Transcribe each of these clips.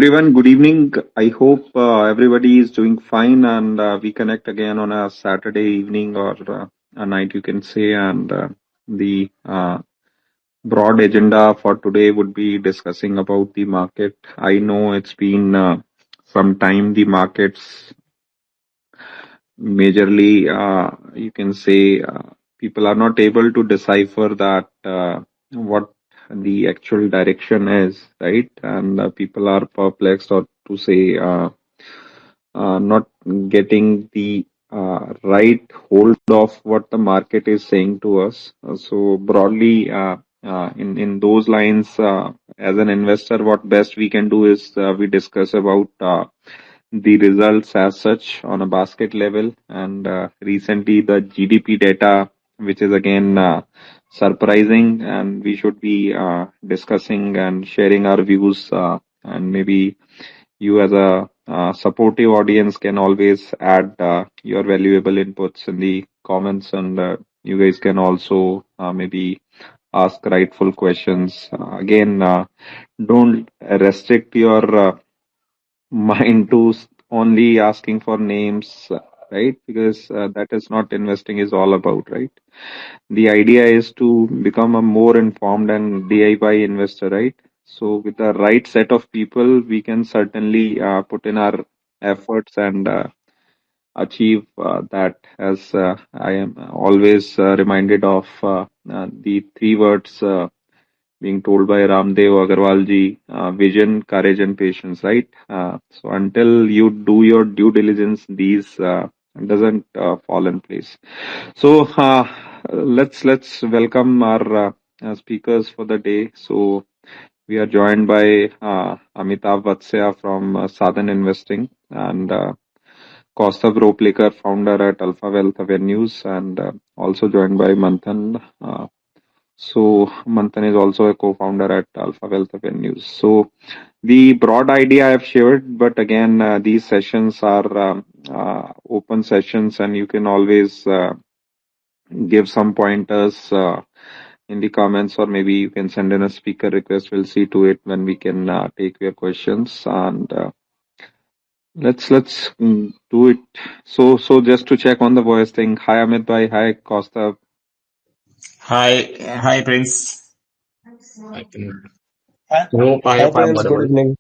everyone. Good evening. I hope everybody is doing fine, and we connect again on a Saturday evening or a night, you can say. And the broad agenda for today would be discussing about the market. I know it's been some time. The markets majorly, you can say, people are not able to decipher that what the actual direction is, right? And people are perplexed, or to say, not getting the right hold of what the market is saying to us. So broadly, in those lines, as an investor, what best we can do is we discuss about the results as such on a basket level, and recently the GDP data, which is again surprising, and we should be discussing and sharing our views, and maybe you as a supportive audience can always add your valuable inputs in the comments, and you guys can also maybe ask rightful questions. Again, don't restrict your mind to only asking for names, right? Because that is not investing is all about, right? The idea is to become a more informed and DIY investor, right? So with the right set of people, we can certainly put in our efforts and achieve that. As I am always reminded of the three words being told by Ramdev Agarwal ji: vision, courage, and patience, right? So until you do your due diligence, these doesn't fall in place. So let's welcome our speakers for the day. So we are joined by Amitav Vatsya from Sadhan Investing, and Kaustubh Roplekar, founder at Alpha Wealth Avenues, and also joined by Manthan. So Manthan is also a co-founder at Alpha Wealth Avenues. So the broad idea I've shared, but again, these sessions are open sessions, and you can always give some pointers in the comments, or maybe you can send in a speaker request. We'll see to it when we can take your questions, and let's do it. So just to check on the voice thing. Hi Amit bhai. Hi Kaustubh. Hi, Prince. I can Hi, hope I hi hope I'm Prince, good audible. evening.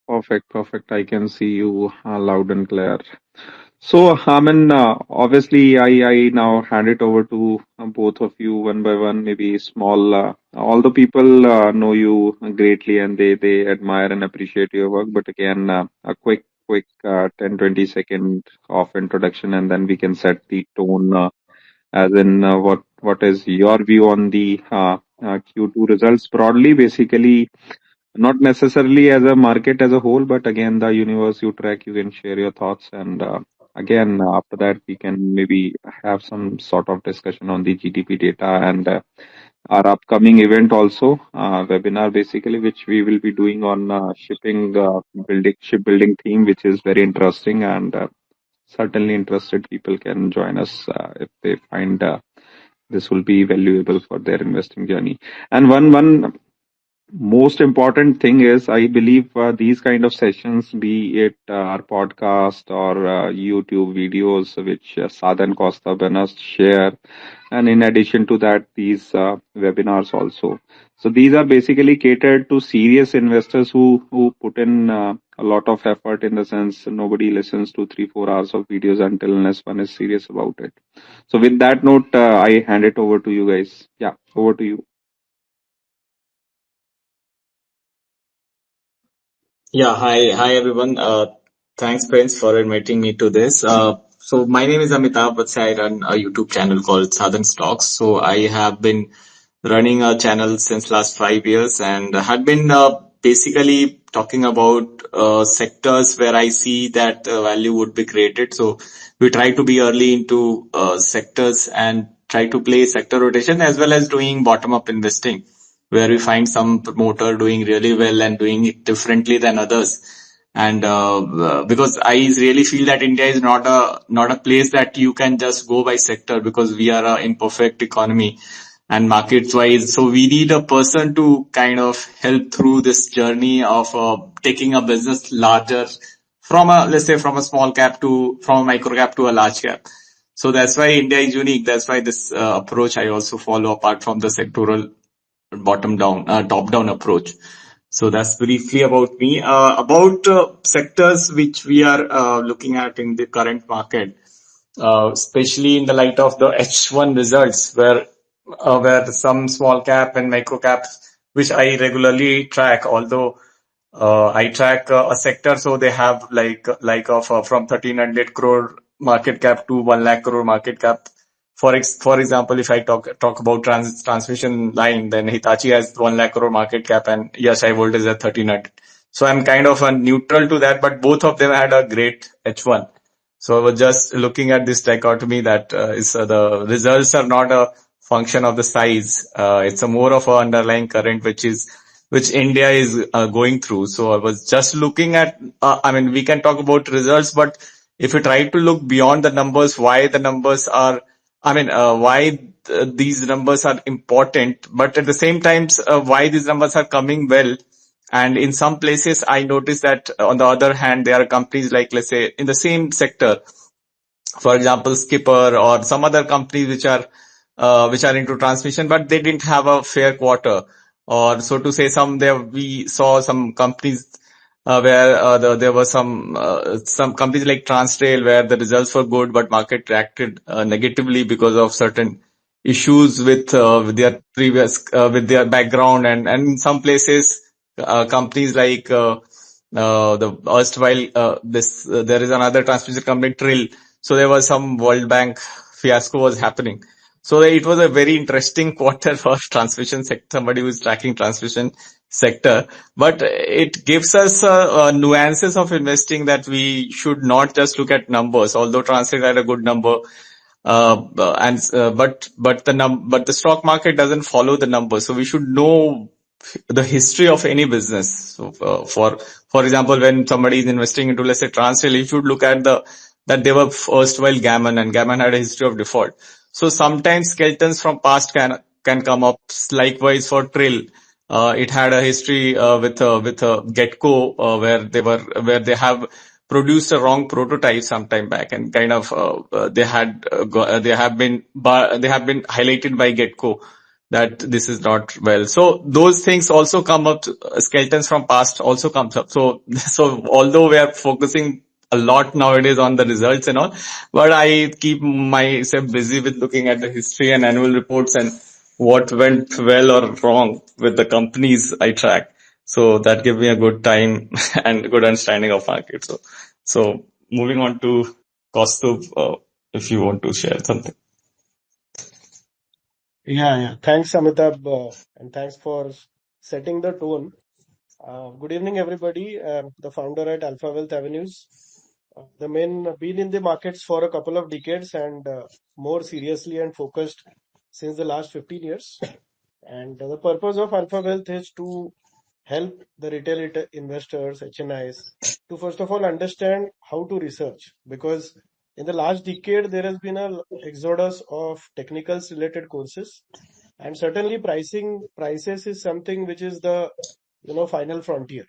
Perfect. I can see you loud and clear. So, Amin, obviously, I now hand it over to both of you one by one, maybe small. All the people know you greatly, and they admire and appreciate your work. But again, a quick 10-20 second of introduction, and then we can set the tone, as in what is your view on the Q2 results broadly, basically, not necessarily as a market as a whole, but again, the universe you track, you can share your thoughts. And again, after that, we can maybe have some sort of discussion on the GDP data and our upcoming event also, webinar basically, which we will be doing on shipbuilding theme, which is very interesting, and certainly interested people can join us if they find this will be valuable for their investing journey. And one most important thing is, I believe these kind of sessions, be it our podcast or YouTube videos, which Sadhan, Kaustubh and us share, and in addition to that, these webinars also. So these are basically catered to serious investors who put in a lot of effort, in the sense nobody listens to 3-4 hours of videos until unless one is serious about it. So with that note, I hand it over to you guys. Yeah, over to you. Yeah, hi everyone. Thanks, Prince, for inviting me to this. So my name is Amitav Vatsya. I run a YouTube channel called Sadhanstocks. So I have been running a channel since last 5 years, and had been basically talking about sectors where I see that value would be created. So we try to be early into sectors and try to play sector rotation, as well as doing bottom-up investing, where we find some promoter doing really well and doing it differently than others. And because I really feel that India is not a place that you can just go by sector, because we are an imperfect economy. and markets wise. So we need a person to kind of help through this journey of taking a business larger from a, let's say, from a small cap to, from a micro cap to a large cap. So that's why India is unique. That's why this approach I also follow, apart from the sectoral bottom down, top down approach. So that's briefly about me. About sectors which we are looking at in the current market, especially in the light of the H1 results, where some small cap and micro caps, which I regularly track, although I track a sector, so they have like of from 1300 crore market cap to 1 lakh crore market cap. For example, if I talk about transmission line, then Hitachi has 1 lakh crore market cap, and Yash I Volt is at 1300. So I'm kind of a neutral to that, but both of them had a great H1. So I was just looking at this dichotomy that the results are not a function of the size. It's a more of an underlying current which India is going through. So I was just looking at. I mean, we can talk about results, but if you try to look beyond the numbers, why the numbers are. I mean, why these numbers are important, but at the same time, why these numbers are coming well. And in some places, I noticed that on the other hand, there are companies like, let's say, in the same sector, for example, Skipper or some other companies which are into transmission, but they didn't have a fair quarter. Or so to say, we saw some companies where there were some companies like Transtrail where the results were good, but market reacted negatively because of certain issues with their previous with their background, and in some places companies like the erstwhile this there is another transmission company Trill. So there was some World Bank fiasco was happening. So it was a very interesting quarter for transmission sector, somebody who is tracking transmission sector. But it gives us nuances of investing that we should not just look at numbers. Although Translate had a good number, and but the stock market doesn't follow the numbers. So we should know the history of any business. So for example, when somebody is investing into, let's say, Transil, you should look at that they were erstwhile Gammon, and Gammon had a history of default. So sometimes skeletons from past can come up. Likewise for Trill, it had a history with Getco, where they have produced a wrong prototype some time back, and kind of they have been highlighted by Getco that this is not well. So those things also come up. Skeletons from past also comes up. So so although we are focusing a lot nowadays on the results and all, but I keep myself busy with looking at the history and annual reports and what went well or wrong with the companies I track. So that gives me a good time and good understanding of market. So moving on to Kaustubh, if you want to share something. Yeah. Thanks, Amitabh, and thanks for setting the tone. Good evening, everybody. The founder at Alpha Wealth Avenues. The main been in the markets for a couple of decades and more seriously and focused since the last 15 years. And the purpose of Alpha Wealth is to help the retail investors, HNIs, to first of all understand how to research, because in the last decade there has been a exodus of technicals related courses, and certainly prices is something which is the final frontier.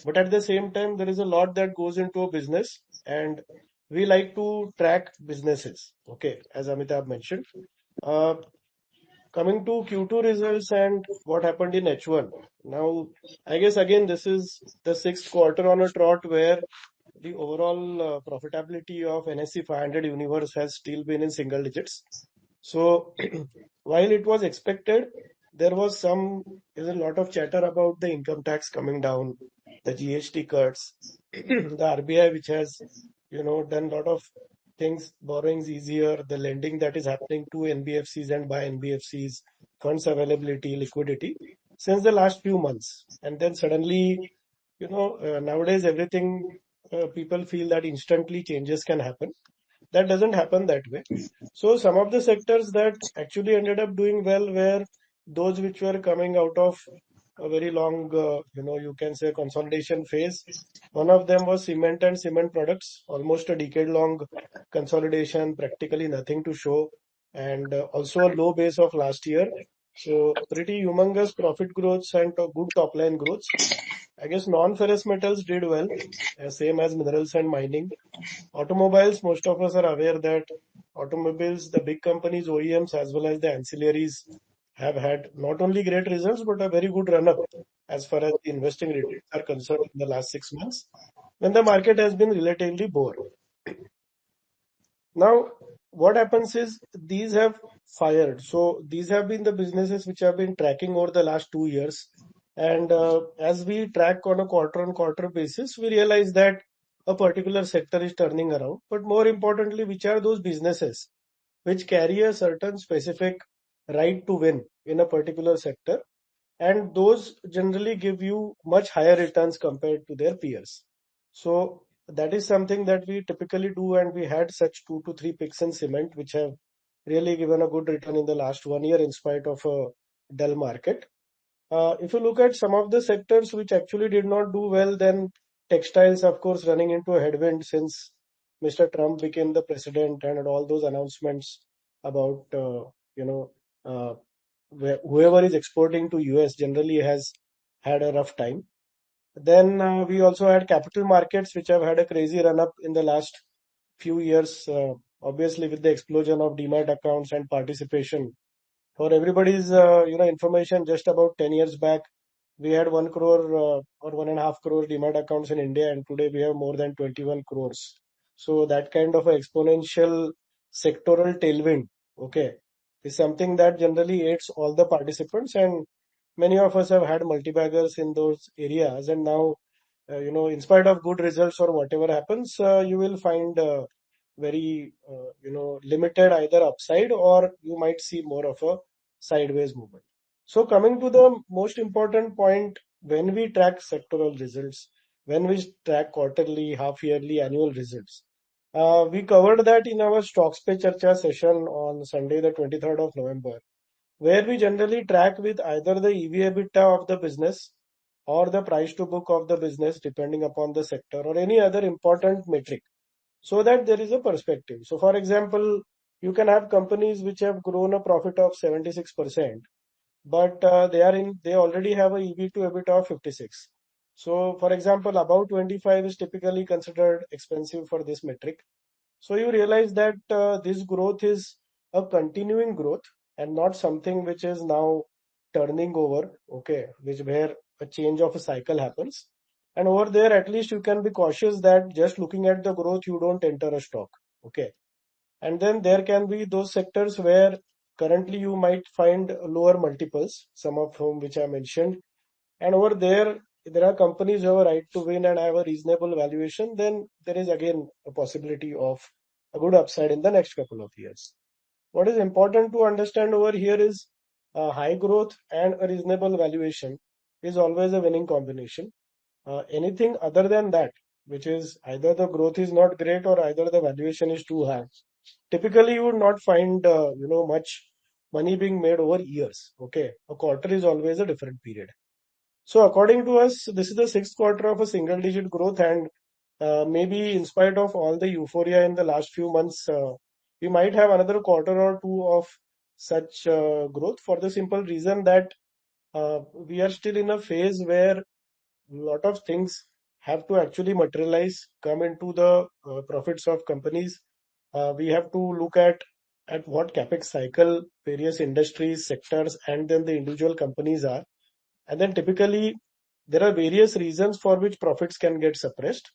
But at the same time, there is a lot that goes into a business, and we like to track businesses. Okay, as Amitabh mentioned. Uh, Coming to Q2 results and what happened in H1. Now, I guess again, this is the sixth quarter on a trot where the overall profitability of NSE 500 universe has still been in single digits. So, while it was expected, there's a lot of chatter about the income tax coming down, the GST cuts, the RBI, which has, done a lot of things, borrowings easier, the lending that is happening to NBFCs and by NBFCs, funds availability, liquidity, since the last few months. And then suddenly, nowadays everything, people feel that instantly changes can happen. That doesn't happen that way. So some of the sectors that actually ended up doing well were those which were coming out of a very long, you can say consolidation phase. One of them was cement and cement products, almost a decade long consolidation, practically nothing to show. and also a low base of last year. So pretty humongous profit growth and good top line growth. I guess non-ferrous metals did well, same as minerals and mining. Automobiles, most of us are aware that automobiles, the big companies, OEMs, as well as the ancillaries have had not only great results, but a very good run-up as far as the investing returns are concerned in the last 6 months, when the market has been relatively poor. Now, what happens is these have fired. So these have been the businesses which have been tracking over the last 2 years. And as we track on a quarter-on-quarter basis, we realize that a particular sector is turning around. But more importantly, which are those businesses which carry a certain specific right to win in a particular sector, and those generally give you much higher returns compared to their peers. So that is something that we typically do, and we had such 2 to 3 picks in cement which have really given a good return in the last 1 year in spite of a dull market. If you look at some of the sectors which actually did not do well, then textiles, of course, running into a headwind since Mr. Trump became the president and had all those announcements about, uh, whoever is exporting to US generally has had a rough time. Then we also had capital markets, which have had a crazy run up in the last few years, obviously with the explosion of demat accounts and participation. For everybody's information, just about 10 years back, we had 1 crore or 1.5 crore demat accounts in India, and today we have more than 21 crores. So that kind of exponential sectoral tailwind, okay, is something that generally aids all the participants, and many of us have had multi-baggers in those areas. And now, in spite of good results or whatever happens, you will find very, limited either upside, or you might see more of a sideways movement. So coming to the most important point, when we track sectoral results, when we track quarterly, half yearly, annual results, we covered that in our Stocks Pe Charcha session on Sunday, the 23rd of November, where we generally track with either the EV/EBITDA of the business or the price to book of the business, depending upon the sector, or any other important metric, so that there is a perspective. So, for example, you can have companies which have grown a profit of 76%, but they already have a EV to EBITDA of 56. So, for example, about 25 is typically considered expensive for this metric. So you realize that this growth is a continuing growth and not something which is now turning over, okay, which where a change of a cycle happens. And over there, at least you can be cautious that just looking at the growth, you don't enter a stock, okay. And then there can be those sectors where currently you might find lower multiples, some of whom which I mentioned, and over there are companies who have a right to win and have a reasonable valuation, then there is again a possibility of a good upside in the next couple of years. What is important to understand over here is high growth and a reasonable valuation is always a winning combination. Anything other than that, which is either the growth is not great or either the valuation is too high, typically you would not find much money being made over years. Okay, a quarter is always a different period. So according to us, this is the sixth quarter of a single digit growth, and maybe in spite of all the euphoria in the last few months, we might have another quarter or two of such growth, for the simple reason that we are still in a phase where a lot of things have to actually materialize, come into the profits of companies. We have to look at what capex cycle various industries, sectors, and then the individual companies are. And then typically there are various reasons for which profits can get suppressed.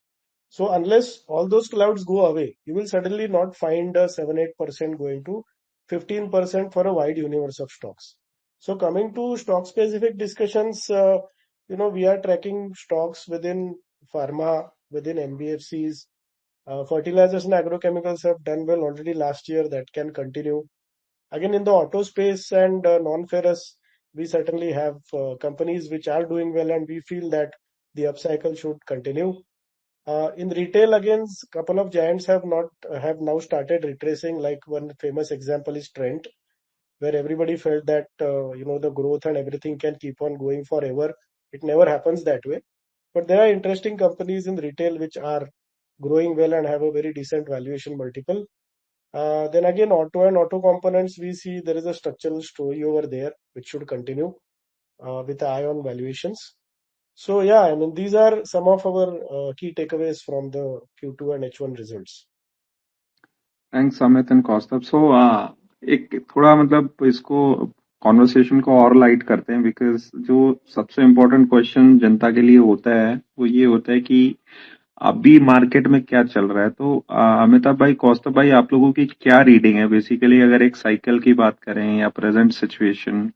So unless all those clouds go away, you will suddenly not find a 7-8% going to 15% for a wide universe of stocks. So coming to stock specific discussions, we are tracking stocks within pharma, within NBFCs. Fertilizers and agrochemicals have done well already last year. That can continue. Again, in the auto space and non-ferrous, we certainly have companies which are doing well, and we feel that the upcycle should continue. In retail, again, couple of giants have now started retracing. Like one famous example is Trent, where everybody felt that the growth and everything can keep on going forever. It never happens that way. But there are interesting companies in retail which are growing well and have a very decent valuation multiple. Then again, auto and auto components, we see there is a structural story over there which should continue with eye on valuations. So yeah, I mean, these are some of our key takeaways from the Q2 and H1 results. Thanks Amit and Kaustubh so एक थोड़ा मतलब इसको conversation को और light करते हैं because जो सबसे इम्पोर्टेंट क्वेश्चन जनता के लिए होता है वो ये होता है कि अभी मार्केट में क्या चल रहा है तो अमिताभ भाई कौस्तुभ भाई आप लोगों की क्या रीडिंग है बेसिकली अगर एक साइकिल की बात करें या प्रेजेंट सिचुएशन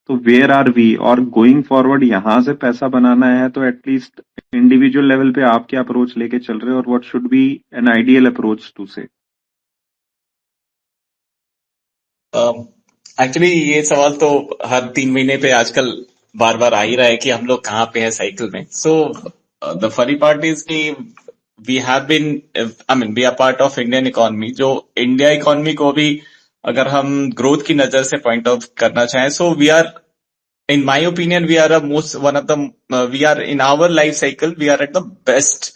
तो वेयर आर वी और गोइंग फॉरवर्ड यहां से पैसा बनाना है तो एटलीस्ट इंडिविजुअल लेवल पे आप क्या अप्रोच लेके चल रहे हो और what should be an ideal approach to से एक्चुअली ये सवाल तो हर 3 महीने पे आजकल बार बार आ ही रहा है कि हम लोग कहाँ पे हैं साइकिल में. So the funny part is कि we have been I mean we are part of Indian economy. जो इंडिया इकोनॉमी को भी अगर हम ग्रोथ की नजर से पॉइंट आउट करना चाहें so we are in my opinion, we are one of the, we are in our life cycle, we are at the best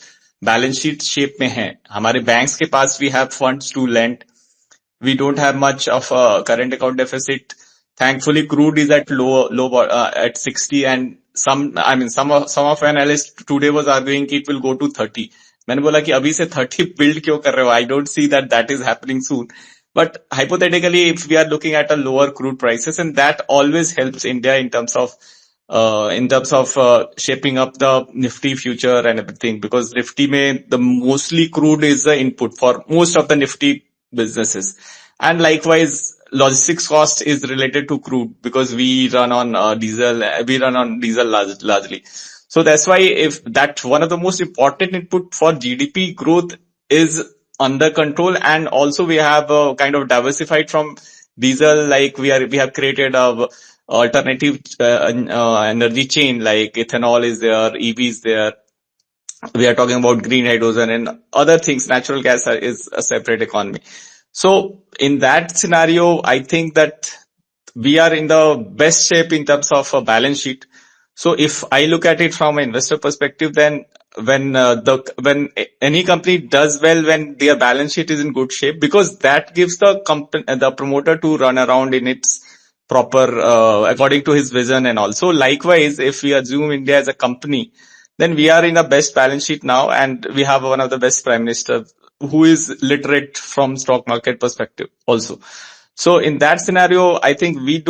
balance sheet shape में हैं. हमारे banks के पास we have funds to lend. We don't have much of a current account deficit. Thankfully, crude is at low at 60 and some of analysts today was arguing कि it will go to 30. मैंने बोला कि अभी से 30 build क्यों कर रहे हो? I don't see that is happening soon. But hypothetically, if we are looking at a lower crude prices, and that always helps India in terms of shaping up the Nifty future and everything, because Nifty में the mostly crude is the input for most of the Nifty businesses, and likewise logistics cost is related to crude because we run on diesel largely. So that's why if that one of the most important input for GDP growth is under control, and also we have kind of diversified from diesel, like we have created a alternative energy chain, like ethanol is there, EV is there. We are talking about green hydrogen and other things. Natural gas is a separate economy. So in that scenario, I think that we are in the best shape in terms of a balance sheet. So if I look at it from an investor perspective, then when any company does well when their balance sheet is in good shape, because that gives the promoter to run around in its proper according to his vision. And also likewise, if we assume India as a company, then we are in the best balance sheet now, and we have one of the best prime minister who is literate from stock market perspective also. So in that scenario, I think we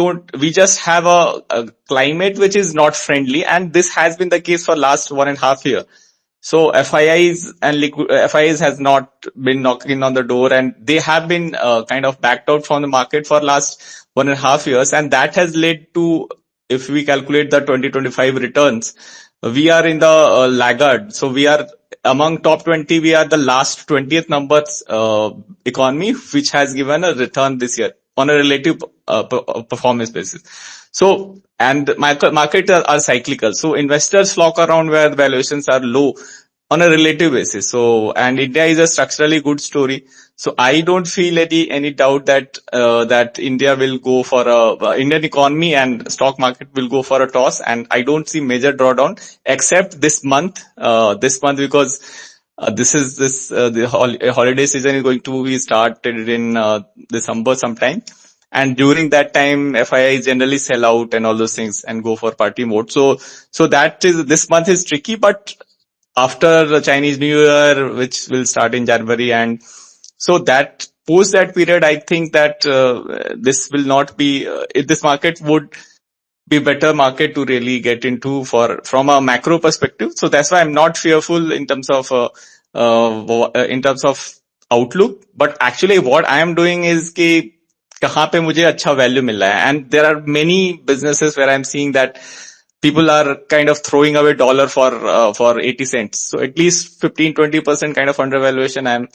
just have a climate which is not friendly, and this has been the case for last 1.5 year. So FIIs has not been knocking on the door, and they have been kind of backed out from the market for last 1.5 years, and that has led to, if we calculate the 2025 returns, we are in the laggard. So we are among top 20, we are the last 20th numbers economy which has given a return this year on a relative performance basis. So, and markets are cyclical. So investors flock around where the valuations are low on a relative basis. So, and India is a structurally good story. So I don't feel any doubt that that India will go for Indian economy and stock market will go for a toss, and I don't see major drawdown except this month because the holiday season is going to be started in December sometime. And during that time, FIIs generally sell out and all those things and go for party mode. So this month is tricky, but after the Chinese New Year, which will start in January, and so that post that period, I think that this will not be, this market would be better market to really get into from a macro perspective. So that's why I'm not fearful in terms of outlook. But actually what I am doing is कि कहाँ पे मुझे अच्छा value मिल रहा है. And there are many businesses where I'm seeing that people are kind of throwing away dollar for 80 cents. So at least 15-20% kind of undervaluation I'm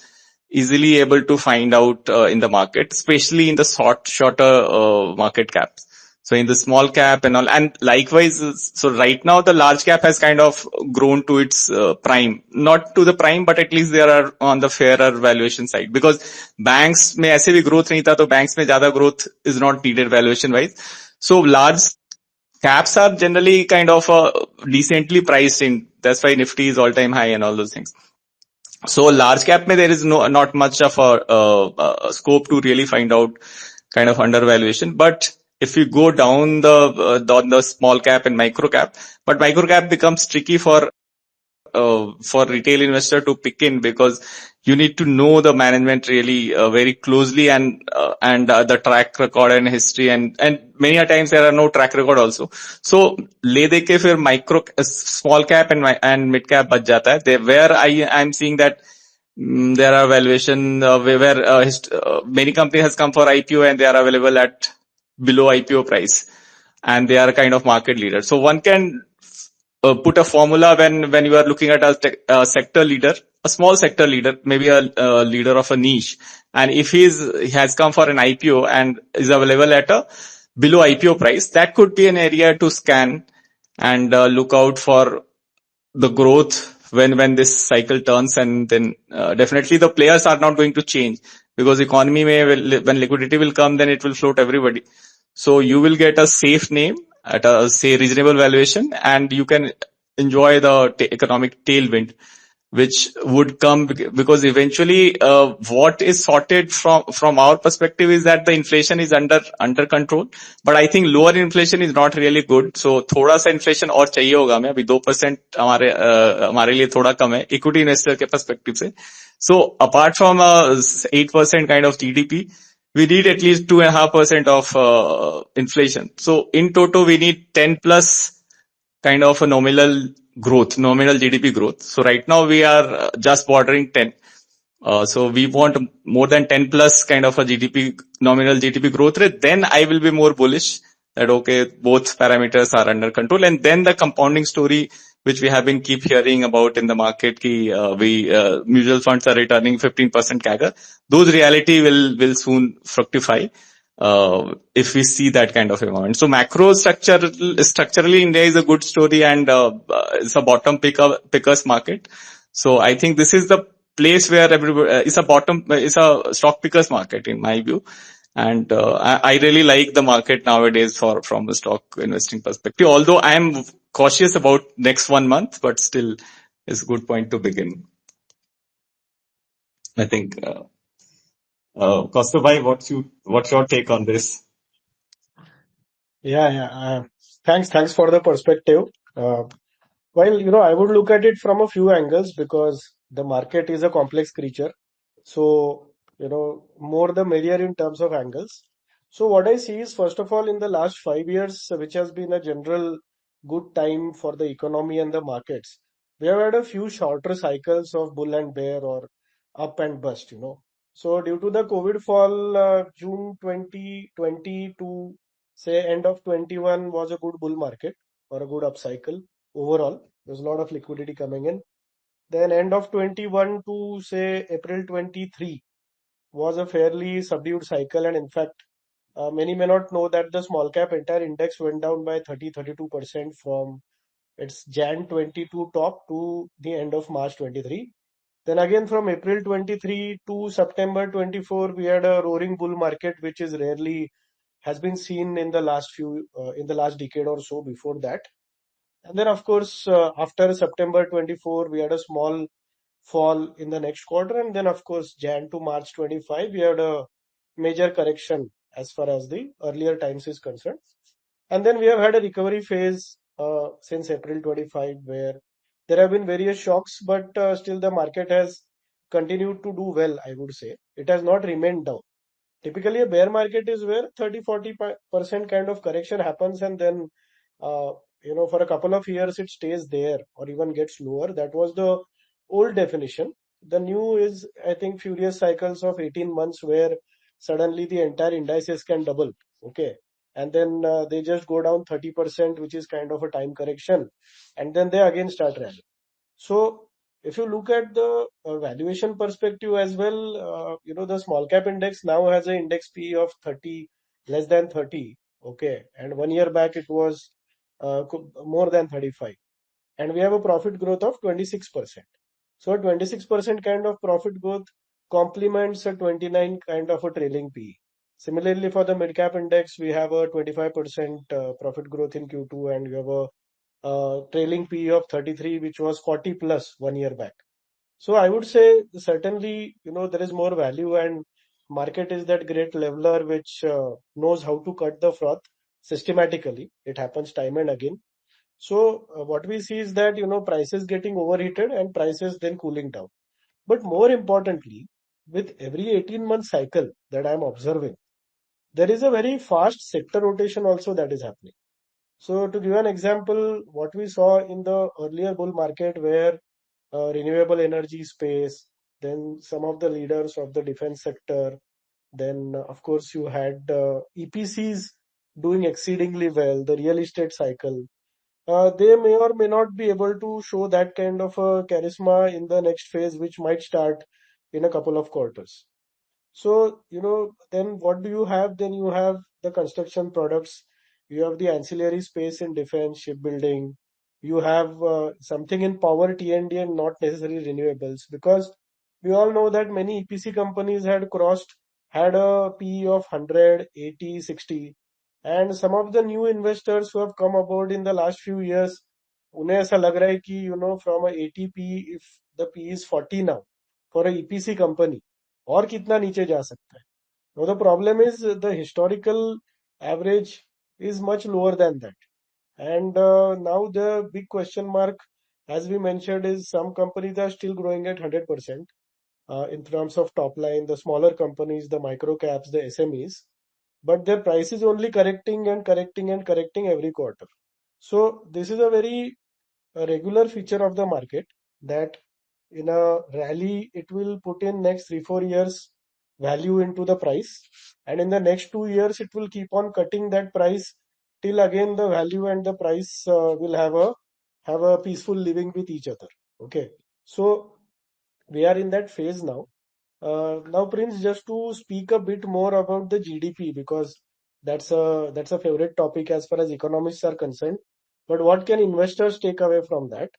easily able to find out in the market, especially in the shorter market caps. So in the small cap and all, and likewise, so right now the large cap has kind of grown to its prime, not to the prime, but at least they are on the fairer valuation side, because banks में ऐसे भी growth नहीं था, तो banks में ज़्यादा growth is not needed valuation wise. So large caps are generally kind of decently priced in. That's why Nifty is all time high and all those things. So large cap mein there is not much of a scope to really find out kind of undervaluation. But if you go down the small cap and micro cap, but micro cap becomes tricky for retail investor to pick in, because you need to know the management really very closely, and the track record and history, and many a times there are no track record also. So ले दे के फिर micro small cap and mid cap बच जाता है. There where I am seeing that there are valuation where many companies has come for IPO and they are available at below IPO price, and they are kind of market leaders. So one can put a formula when you are looking at a sector leader, a small sector leader, maybe a leader of a niche, and if he has come for an IPO and is available at a below IPO price, that could be an area to scan and look out for the growth when this cycle turns. And then definitely the players are not going to change, because economy when liquidity will come, then it will float everybody. So you will get a safe name at a say reasonable valuation, and you can enjoy the economic tailwind which would come, because eventually what is sorted from our perspective is that the inflation is under control. But I think lower inflation is not really good. So थोड़ा सा inflation और चाहिए होगा हमें. अभी 2% हमारे लिए थोड़ा कम है equity investor के perspective से. So apart from 8% kind of GDP, we need at least 2.5% of inflation. So in total we need 10 plus kind of a nominal GDP growth. So right now we are just bordering 10. So we want more than 10 plus kind of a nominal GDP growth rate. Then I will be more bullish that okay, both parameters are under control. And then the compounding story, which we have been keep hearing about in the market, mutual funds are returning 15% CAGR. Those reality will soon fructify if we see that kind of environment. So macro structurally India is a good story, and it's a bottom pickers market. So I think this is the place where everybody it's a stock pickers market in my view. And I really like the market nowadays from a stock investing perspective, although I am cautious about next 1 month, but still it's a good point to begin. I think Kaustubh bhai, what's your take on this? Yeah. Thanks for the perspective. Well, I would look at it from a few angles, because the market is a complex creature. So, more the merrier in terms of angles. So what I see is, first of all, in the last 5 years, which has been a general good time for the economy and the markets, we have had a few shorter cycles of bull and bear, or up and bust. So due to the COVID fall, June 2020 to say end of 21 was a good bull market or a good upcycle overall. There's a lot of liquidity coming in. Then end of 21 to say April 23 was a fairly subdued cycle, and in fact, many may not know that the small cap entire index went down by 32% from its Jan 22 top to the end of March 23. Then again from April 23 to September 24, we had a roaring bull market, which is rarely has been seen in the last decade or so before that. And then, of course, after September 24, we had a small fall in the next quarter. And then, of course, Jan to March 25, we had a major correction as far as the earlier times is concerned. And then we have had a recovery phase since April 25, where there have been various shocks, but still the market has continued to do well, I would say. It has not remained down. Typically, a bear market is where 30-40% kind of correction happens, and then for a couple of years it stays there or even gets lower. That was the old definition. The new is, I think, furious cycles of 18 months where suddenly the entire indices can double. Okay. And then they just go down 30%, which is kind of a time correction. And then they again start rallying. So if you look at the valuation perspective as well, the small cap index now has an index P of 30, less than 30. Okay. And 1 year back it was more than 35. And we have a profit growth of 26%. So a 26% kind of profit growth complements a 29 kind of a trailing P. Similarly, for the mid cap index, we have a 25% profit growth in Q2, and we have a trailing P of 33, which was 40 plus 1 year back. So I would say certainly, there is more value, and market is that great leveler which knows how to cut the froth systematically. It happens time and again. So what we see is that, prices getting overheated and prices then cooling down. But more importantly, with every 18-month cycle that I'm observing, there is a very fast sector rotation also that is happening. So to give an example, what we saw in the earlier bull market where renewable energy space, then some of the leaders of the defense sector, then of course you had EPCs doing exceedingly well, the real estate cycle. They may or may not be able to show that kind of a charisma in the next phase, which might start in a couple of quarters. So, then what do you have? Then you have the construction products, you have the ancillary space in defense, shipbuilding, you have something in power T&D and not necessarily renewables, because we all know that many EPC companies had a PE of 100, 80, 60, and some of the new investors who have come aboard in the last few years, उन्हें ऐसा लग रहा है कि, from a 80 PE, if the PE is 40 now, for a EPC company, और कितना नीचे जा सकता है. Now the problem is the historical average is much lower than that. And now the big question mark, as we mentioned, is some companies are still growing at 100% in terms of top line, the smaller companies, the micro caps, the SMEs, but their price is only correcting and correcting and correcting every quarter. So this is a very regular feature of the market, that in a rally it will put in next 3-4 years value into the price, and in the next 2 years it will keep on cutting that price till again the value and the price will have a peaceful living with each other. Okay, so we are in that phase now. Now, Prince, just to speak a bit more about the GDP, because that's a favorite topic as far as economists are concerned. But what can investors take away from that?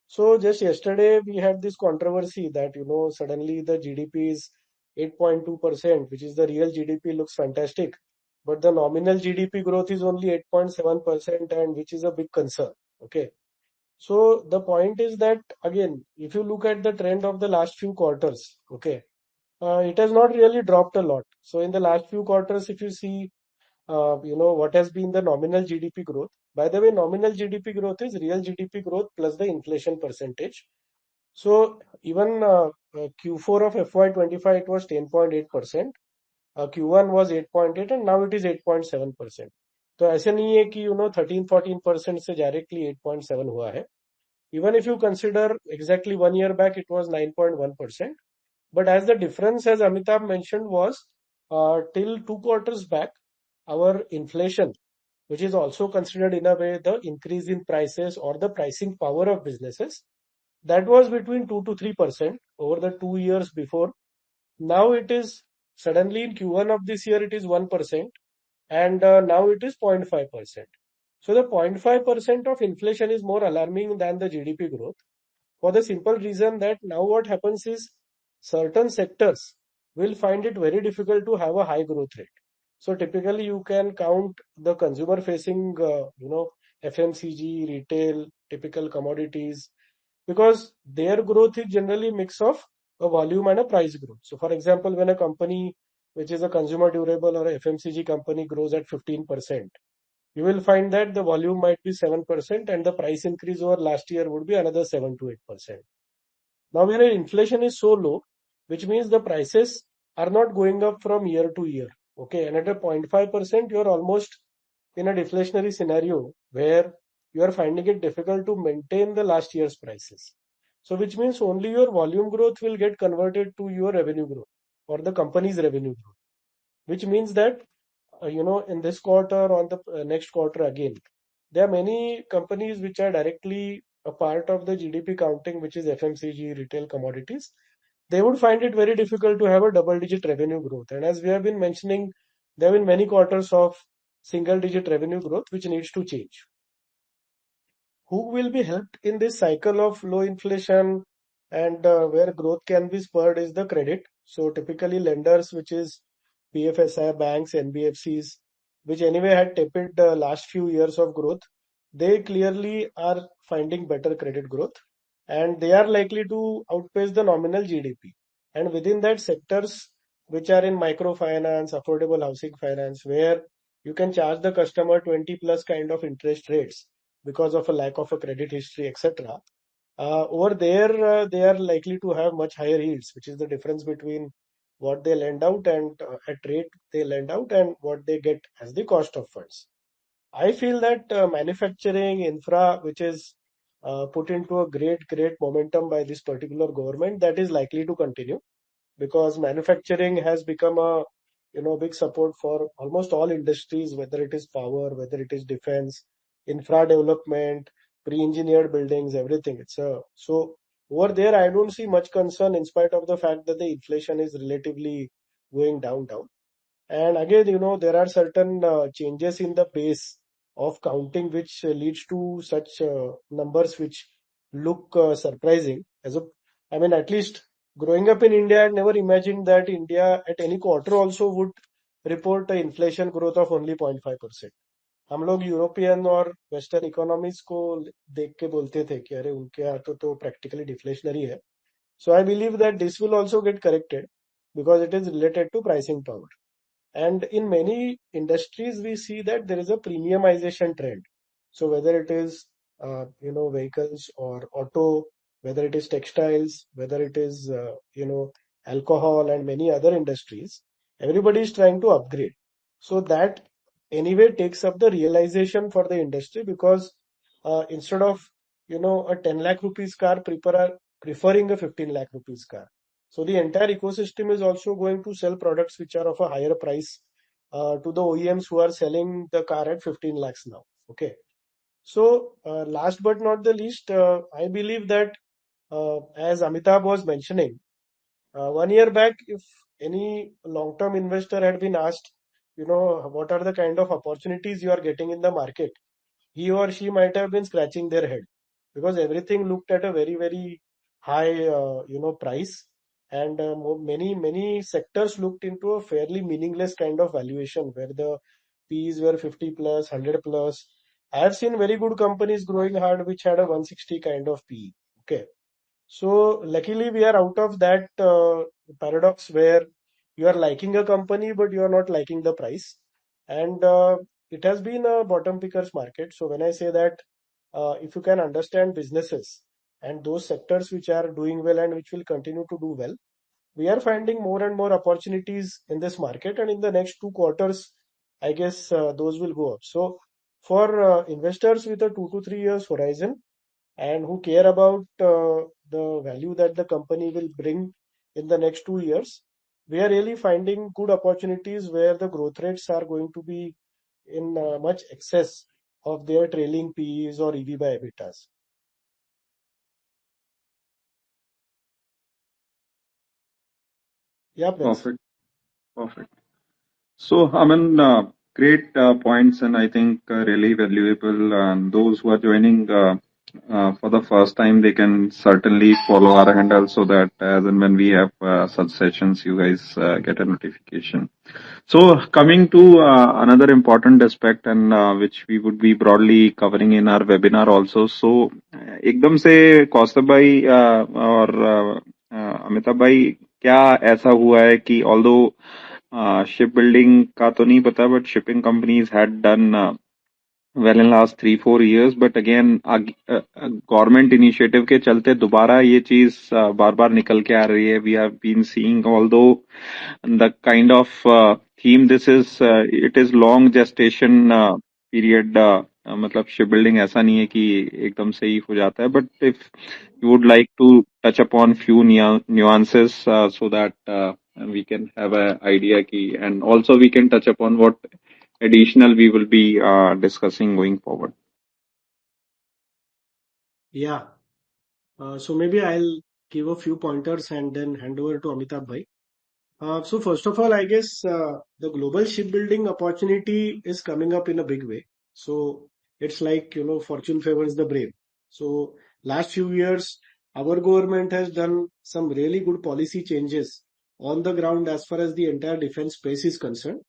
So just yesterday we had this controversy that, suddenly the GDP is 8.2%, which is the real GDP, looks fantastic, but the nominal GDP growth is only 8.7%, and which is a big concern. Okay. So the point is that, again, if you look at the trend of the last few quarters, okay, it has not really dropped a lot. So in the last few quarters, if you see, what has been the nominal GDP growth. By the way, nominal GDP growth is real GDP growth plus the inflation percentage. So even Q4 of FY25, it was 10.8%. Q1 was 8.8, and now it is 8.7%. तो ऐसे नहीं है कि 13-14% से directly 8.7 हुआ है. Even if you consider exactly 1 year back, it was 9.1%. But as the difference, as Amitabh mentioned, was till 2 quarters back, our inflation, which is also considered in a way the increase in prices or the pricing power of businesses, that was between 2 to 3% over the 2 years before. Now it is suddenly in Q1 of this year, it is 1%, and now it is 0.5%. So the 0.5% of inflation is more alarming than the GDP growth, for the simple reason that now what happens is certain sectors will find it very difficult to have a high growth rate. So typically you can count the consumer facing, FMCG, retail, typical commodities, because their growth is generally mix of a volume and a price growth. So for example, when a company which is a consumer durable or a FMCG company grows at 15%, you will find that the volume might be 7% and the price increase over last year would be another 7 to 8%. Now, when inflation is so low, which means the prices are not going up from year to year. Okay, and at a 0.5%, you are almost in a deflationary scenario where you are finding it difficult to maintain the last year's prices. So, which means only your volume growth will get converted to your revenue growth or the company's revenue growth, which means that, in this quarter or the next quarter again, there are many companies which are directly a part of the GDP counting, which is FMCG, retail commodities. They would find it very difficult to have a double-digit revenue growth. And as we have been mentioning, there have been many quarters of single-digit revenue growth, which needs to change. Who will be helped in this cycle of low inflation and where growth can be spurred is the credit. So typically lenders, which is PFSI, banks, NBFCs, which anyway had tepid last few years of growth, they clearly are finding better credit growth. and they are likely to outpace the nominal GDP. And within that, sectors which are in microfinance, affordable housing finance, where you can charge the customer 20 plus kind of interest rates because of a lack of a credit history, etc. Over there, they are likely to have much higher yields, which is the difference between what they lend out and at rate they lend out and what they get as the cost of funds. I feel that manufacturing infra, which is put into a great momentum by this particular government, that is likely to continue because manufacturing has become a big support for almost all industries, whether it is power, whether it is defense, infra development, pre-engineered buildings, everything. It's a so over there. I don't see much concern in spite of the fact that the inflation is relatively going down. And again, there are certain changes in the base of counting which leads to such numbers which look surprising. I mean, at least growing up in India, I never imagined that India at any quarter also would report an inflation growth of only 0.5%. हम लोग European और western economies को देख के बोलते थे कि अरे उनके यहाँ तो practically deflationary है. So I believe that this will also get corrected because it is related to pricing power. And in many industries, we see that there is a premiumization trend. So whether it is, vehicles or auto, whether it is textiles, whether it is, alcohol and many other industries, everybody is trying to upgrade. So that anyway takes up the realization for the industry because instead of, a 10 lakh rupees car, people are preferring a 15 lakh rupees car. So the entire ecosystem is also going to sell products which are of a higher price to the OEMs who are selling the car at 15 lakhs now. Okay. So last but not the least, I believe that as Amitabh was mentioning, 1 year back, if any long-term investor had been asked, what are the kind of opportunities you are getting in the market, he or she might have been scratching their head because everything looked at a very high price, and many sectors looked into a fairly meaningless kind of valuation where the P's were 50 plus 100 plus. I have seen very good companies growing hard which had a 160 kind of P. Okay, so luckily we are out of that paradox where you are liking a company but you are not liking the price, and it has been a bottom pickers market. So when I say that, if you can understand businesses and those sectors which are doing well and which will continue to do well, we are finding more and more opportunities in this market, and in the next 2 quarters, I guess those will go up. So for investors with a 2 to 3 years horizon and who care about the value that the company will bring in the next 2 years, we are really finding good opportunities where the growth rates are going to be in much excess of their trailing PEs or EV by EBITDAs. Yeah, Prince. Perfect. Perfect. So, Aman, great points, and I think really valuable. And those who are joining for the first time, they can certainly follow our handle so that as and when we have such sessions, you guys get a notification. So, coming to another important aspect, and which we would be broadly covering in our webinar also. So, एकदम से कौस्तुभ भाई और अमिताभ भाई, क्या ऐसा हुआ है कि although शिप बिल्डिंग का तो नहीं पता, but shipping companies had done well in last 3-4 years, but again government initiative के चलते दोबारा ये चीज बार बार निकल के आ रही है. We have been seeing although the kind of theme this is it is long gestation period. मतलब शिप बिल्डिंग ऐसा नहीं है कि एकदम से ही हो जाता है, but if you would like to touch upon few nuances so that we can have an idea ki, and also we can touch upon what additional we will be discussing going forward. Yeah. So maybe I'll give a few pointers and then hand over to Amitabh Bhai. So first of all, I guess the global shipbuilding opportunity is coming up in a big way. So it's like, fortune favors the brave. So last few years, our government has done some really good policy changes on the ground as far as the entire defense space is concerned.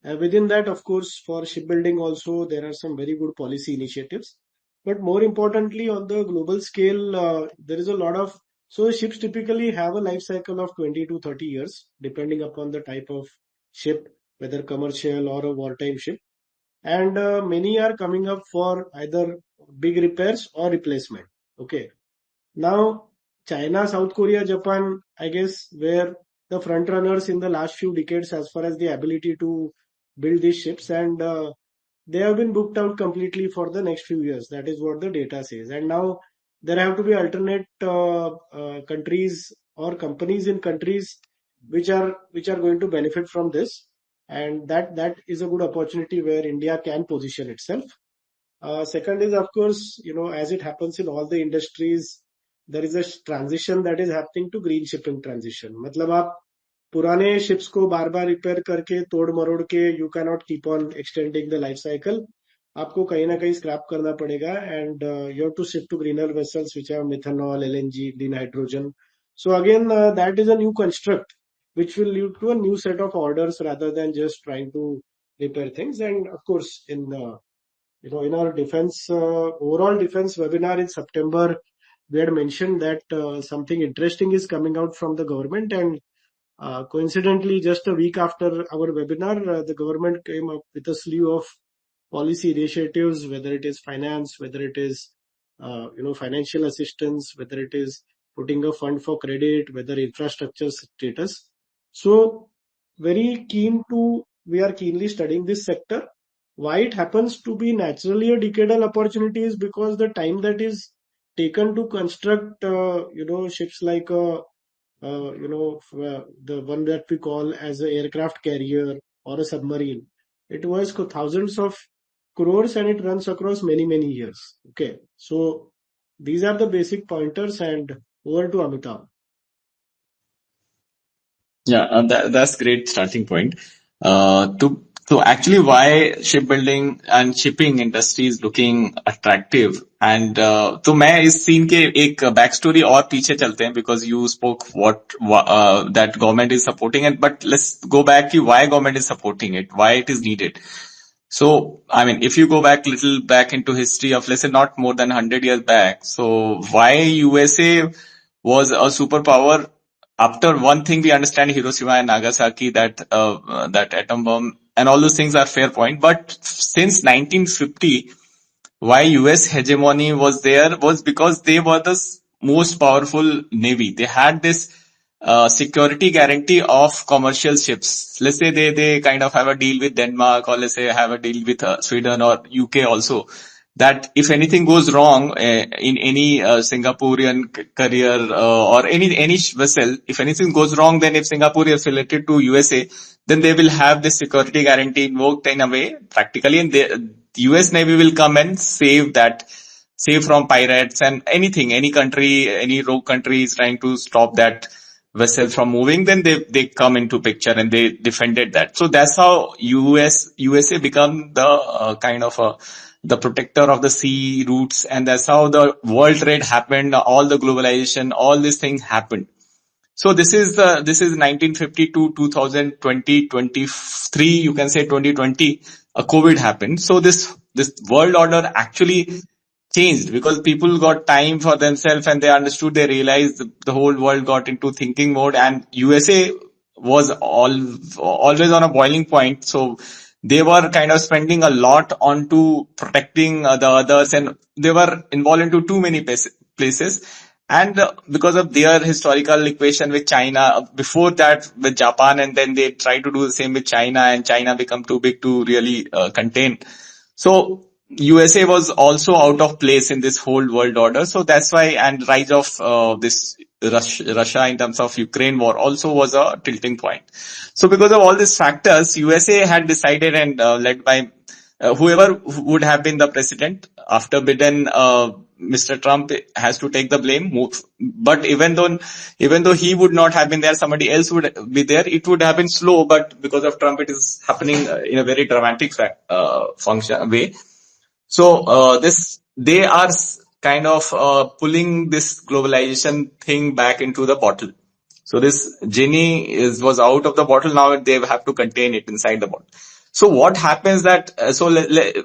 Within that, of course, for shipbuilding also, there are some very good policy initiatives. But more importantly, on the global scale, there is a lot of, so ships typically have a life cycle of 20 to 30 years, depending upon the type of ship, whether commercial or a wartime ship. And many are coming up for either big repairs or replacement. Okay. Now, China, South Korea, Japan, I guess, were the front runners in the last few decades as far as the ability to build these ships, and they have been booked out completely for the next few years. That is what the data says. And now there have to be alternate countries or companies in countries which are going to benefit from this, and that is a good opportunity where India can position itself. Second is, of course, as it happens in all the industries, there is a transition that is happening to green shipping transition. मतलब आप पुराने ships को बार बार repair करके तोड़ मरोड़ के you cannot keep on extending the life cycle. आपको कहीं ना कहीं scrap करना पड़ेगा, and you have to shift to greener vessels which have methanol, LNG, green hydrogen. So again, that is a new construct which will lead to a new set of orders rather than just trying to repair things. And of course, in our defense, overall defense webinar in September, we had mentioned that something interesting is coming out from the government, and coincidentally, just a week after our webinar, the government came up with a slew of policy initiatives, whether it is finance, whether it is financial assistance, whether it is putting a fund for credit, whether infrastructure status. So we are keenly studying this sector. Why it happens to be naturally a decadal opportunity is because the time that is taken to construct, ships like the one that we call as an aircraft carrier or a submarine, it was thousands of crores and it runs across many, many years. Okay. So these are the basic pointers, and over to Amitabh. Yeah, that's great starting point. To actually why shipbuilding and shipping industry is looking attractive, and तो मैं इस scene के एक backstory और पीछे चलते हैं, because you spoke what that government is supporting it, but let's go back to why government is supporting it, why it is needed. So, I mean, if you go back little back into history of, let's say, not more than 100 years back, so why USA was a superpower? After one thing we understand, Hiroshima and Nagasaki, that atom bomb and all those things are fair point. But since 1950, why US hegemony was there was because they were the most powerful navy. They had this security guarantee of commercial ships. Let's say they kind of have a deal with Denmark, or let's say have a deal with Sweden or UK also, that if anything goes wrong in any Singaporean carrier or any vessel, if anything goes wrong, then if Singapore is related to USA, then they will have this security guarantee invoked in a way practically, and the US Navy will come and save from pirates and anything, any country, any rogue country is trying to stop that vessel from moving, then they come into picture and they defended that. So that's how USA become the kind of the protector of the sea routes, and that's how the world trade happened, all the globalization, all these things happened. So this is 1950 to 2020, 23, you can say 2020, COVID happened. So this world order actually changed because people got time for themselves and they understood, they realized the whole world got into thinking mode, and USA was always on a boiling point. So they were kind of spending a lot onto protecting the others, and they were involved into too many places. And because of their historical equation with China, before that with Japan, and then they tried to do the same with China, and China become too big to really contain. So USA was also out of place in this whole world order. So that's why, and rise of this Russia in terms of Ukraine war also was a tilting point. So because of all these factors, USA had decided, and led by whoever would have been the president after Biden, Mr. Trump has to take the blame. But even though he would not have been there, somebody else would be there. It would have been slow, but because of Trump, it is happening in a very dramatic function way. So they are kind of pulling this globalization thing back into the bottle. So this genie was out of the bottle. Now they have to contain it inside the bottle. So what happens that,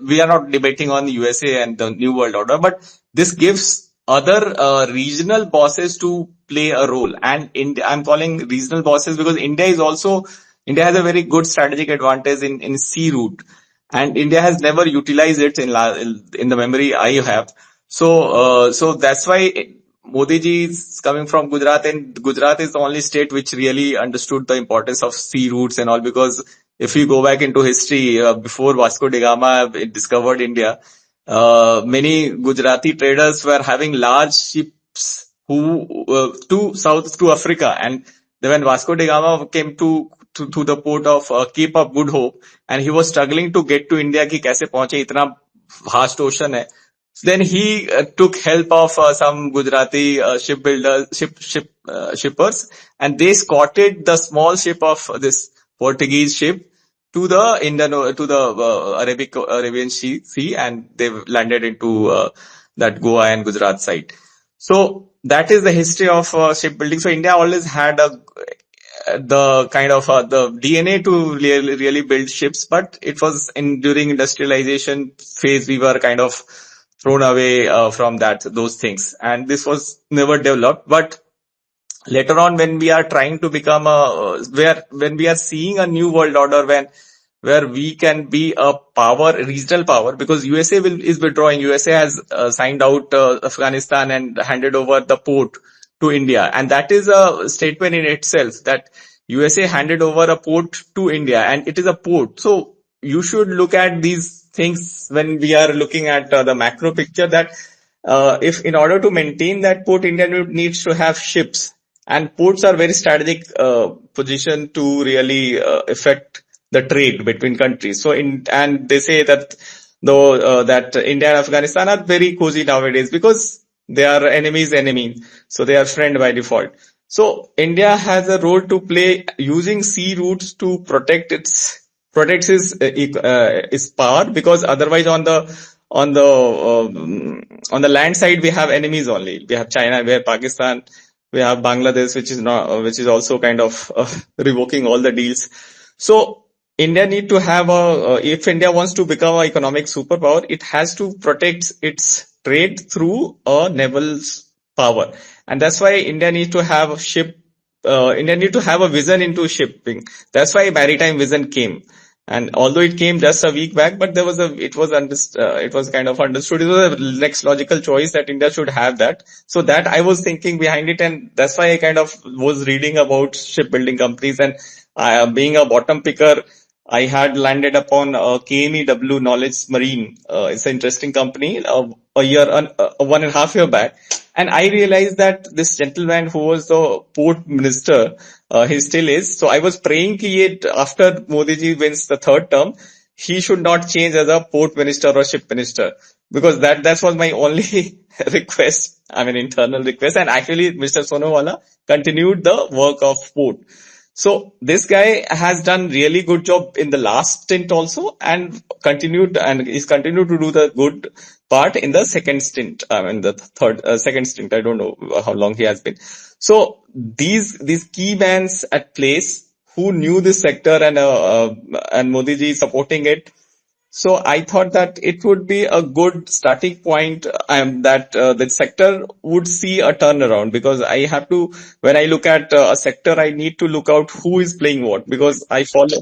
we are not debating on the USA and the New World Order, but this gives other regional bosses to play a role. And I'm calling regional bosses because India has a very good strategic advantage in sea route, and India has never utilized it in the memory I have. So that's why Modi ji is coming from Gujarat, and Gujarat is the only state which really understood the importance of sea routes and all. Because if you go back into history, before Vasco da Gama discovered India, many Gujarati traders were having large ships to south to Africa, and then when Vasco da Gama came to the port of Cape of Good Hope, and he was struggling to get to India कि कैसे पहुंचे, इतना vast ocean है. Then he took help of some Gujarati shippers, and they escorted the small ship of this Portuguese ship to the Arabian Sea, and they landed into that Goa and Gujarat side. So that is the history of shipbuilding. So India always had the kind of the DNA to really build ships, but it was during industrialization phase we were kind of thrown away from those things, and this was never developed. But later on, when we are trying to become when we are seeing a new world order, where we can be a regional power, because USA is withdrawing. USA has signed out Afghanistan and handed over the port to India, and that is a statement in itself that USA handed over a port to India, and it is a port. So you should look at these things when we are looking at the macro picture, that if in order to maintain that port, India needs to have ships, and ports are very strategic position to really affect the trade between countries. So and they say that though that India and Afghanistan are very cozy nowadays because they are enemy's enemy, so they are friend by default. So India has a role to play using sea routes to protect its power, because otherwise on the land side we have enemies only. We have China, we have Pakistan, we have Bangladesh, which is also kind of revoking all the deals. So India need to have if India wants to become an economic superpower, it has to protect its trade through a naval power. And that's why India needs to have India need to have a vision into shipping. That's why maritime vision came. And although it came just a week back, but it was kind of understood. It was the next logical choice that India should have that. So that I was thinking behind it, and that's why I kind of was reading about shipbuilding companies. And being a bottom picker, I had landed upon KMEW Knowledge Marine. It's an interesting company. 1.5 year back, and I realized that this gentleman who was the port minister, he still is. So I was praying that after Modi ji wins the third term, he should not change as a port minister or ship minister, because that was my only request. I mean, internal request. And actually, Mr. Sonowala continued the work of port. So this guy has done really good job in the last stint also, and is continued to do the good part in the second stint. In the second stint, I don't know how long he has been. So these key men at place who knew this sector, and Modi ji supporting it. So I thought that it would be a good starting point, that the sector would see a turnaround, because I have to, when I look at a sector, I need to look out who is playing what, because I follow.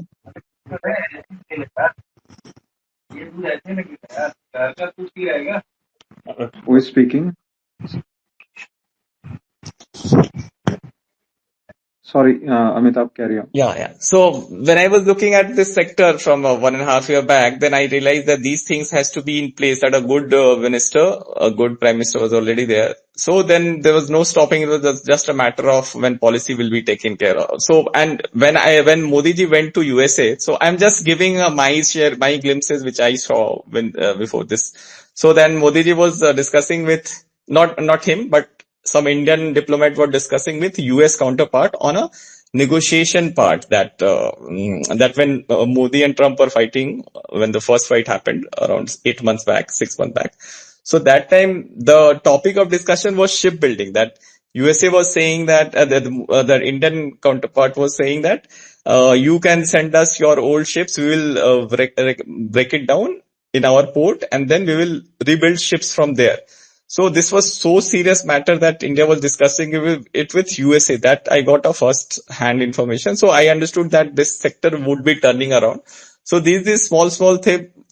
Who is speaking? Sorry, Amitabh, carry on. Yeah. So when I was looking at this sector from 1.5 year back, then I realized that these things has to be in place, that a good minister, a good prime minister was already there. So then there was no stopping. It was just a matter of when policy will be taken care of. So, and when Modi ji went to USA, so I'm just giving my glimpses which I saw before this. So then Modi ji was discussing with, not him, but some Indian diplomat were discussing with US counterpart on a negotiation part, that when Modi and Trump were fighting, when the first fight happened around 6 months back. So that time the topic of discussion was shipbuilding, that USA was saying that the Indian counterpart was saying that you can send us your old ships, we will break it down in our port, and then we will rebuild ships from there. So this was so serious matter that India was discussing it with USA. That I got a first hand information. So I understood that this sector would be turning around. So these small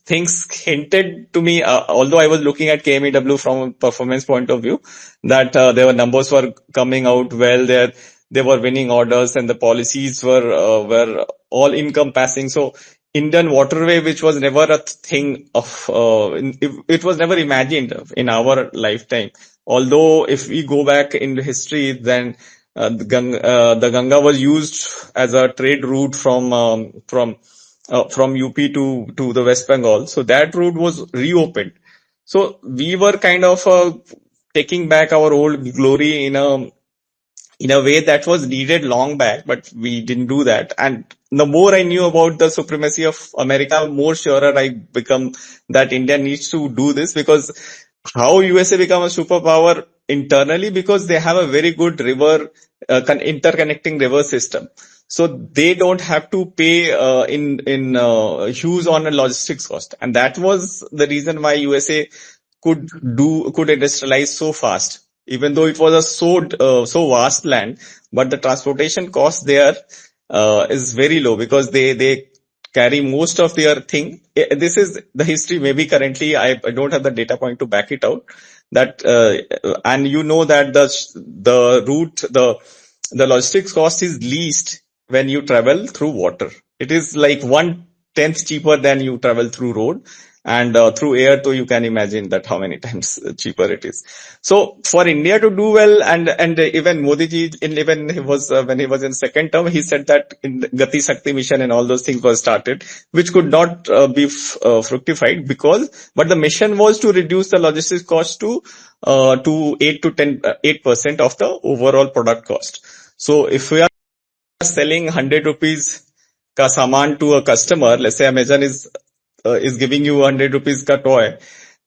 things hinted to me, although I was looking at KMEW from a performance point of view, that their numbers were coming out well. They were winning orders, and the policies were all encompassing. So Indian waterway, which was never a thing of, it was never imagined in our lifetime. Although if we go back in history, then the Ganga was used as a trade route from UP to the West Bengal. So that route was reopened. So we were kind of taking back our old glory in a way that was needed long back, but we didn't do that. And the more I knew about the supremacy of America, more surer I become that India needs to do this, because how USA become a superpower internally, because they have a very good river, interconnecting river system. So they don't have to pay in huge on a logistics cost, and that was the reason why USA could industrialize so fast, even though it was a so vast land. But the transportation cost there is very low, because they carry most of their thing. This is the history. Maybe currently I don't have the data point to back it out. That and you know that the route, the logistics cost is least when you travel through water. It is like 1/10 cheaper than you travel through road. And through air, so you can imagine that how many times cheaper it is. So for India to do well, and even Modi ji, even he was when he was in second term, he said that in the Gati Shakti mission and all those things were started, which could not be fructified, but the mission was to reduce the logistics cost to 8% of the overall product cost. So if we are selling 100 rupees ka saman to a customer, let's say Amazon is giving you 100 rupees ka toy,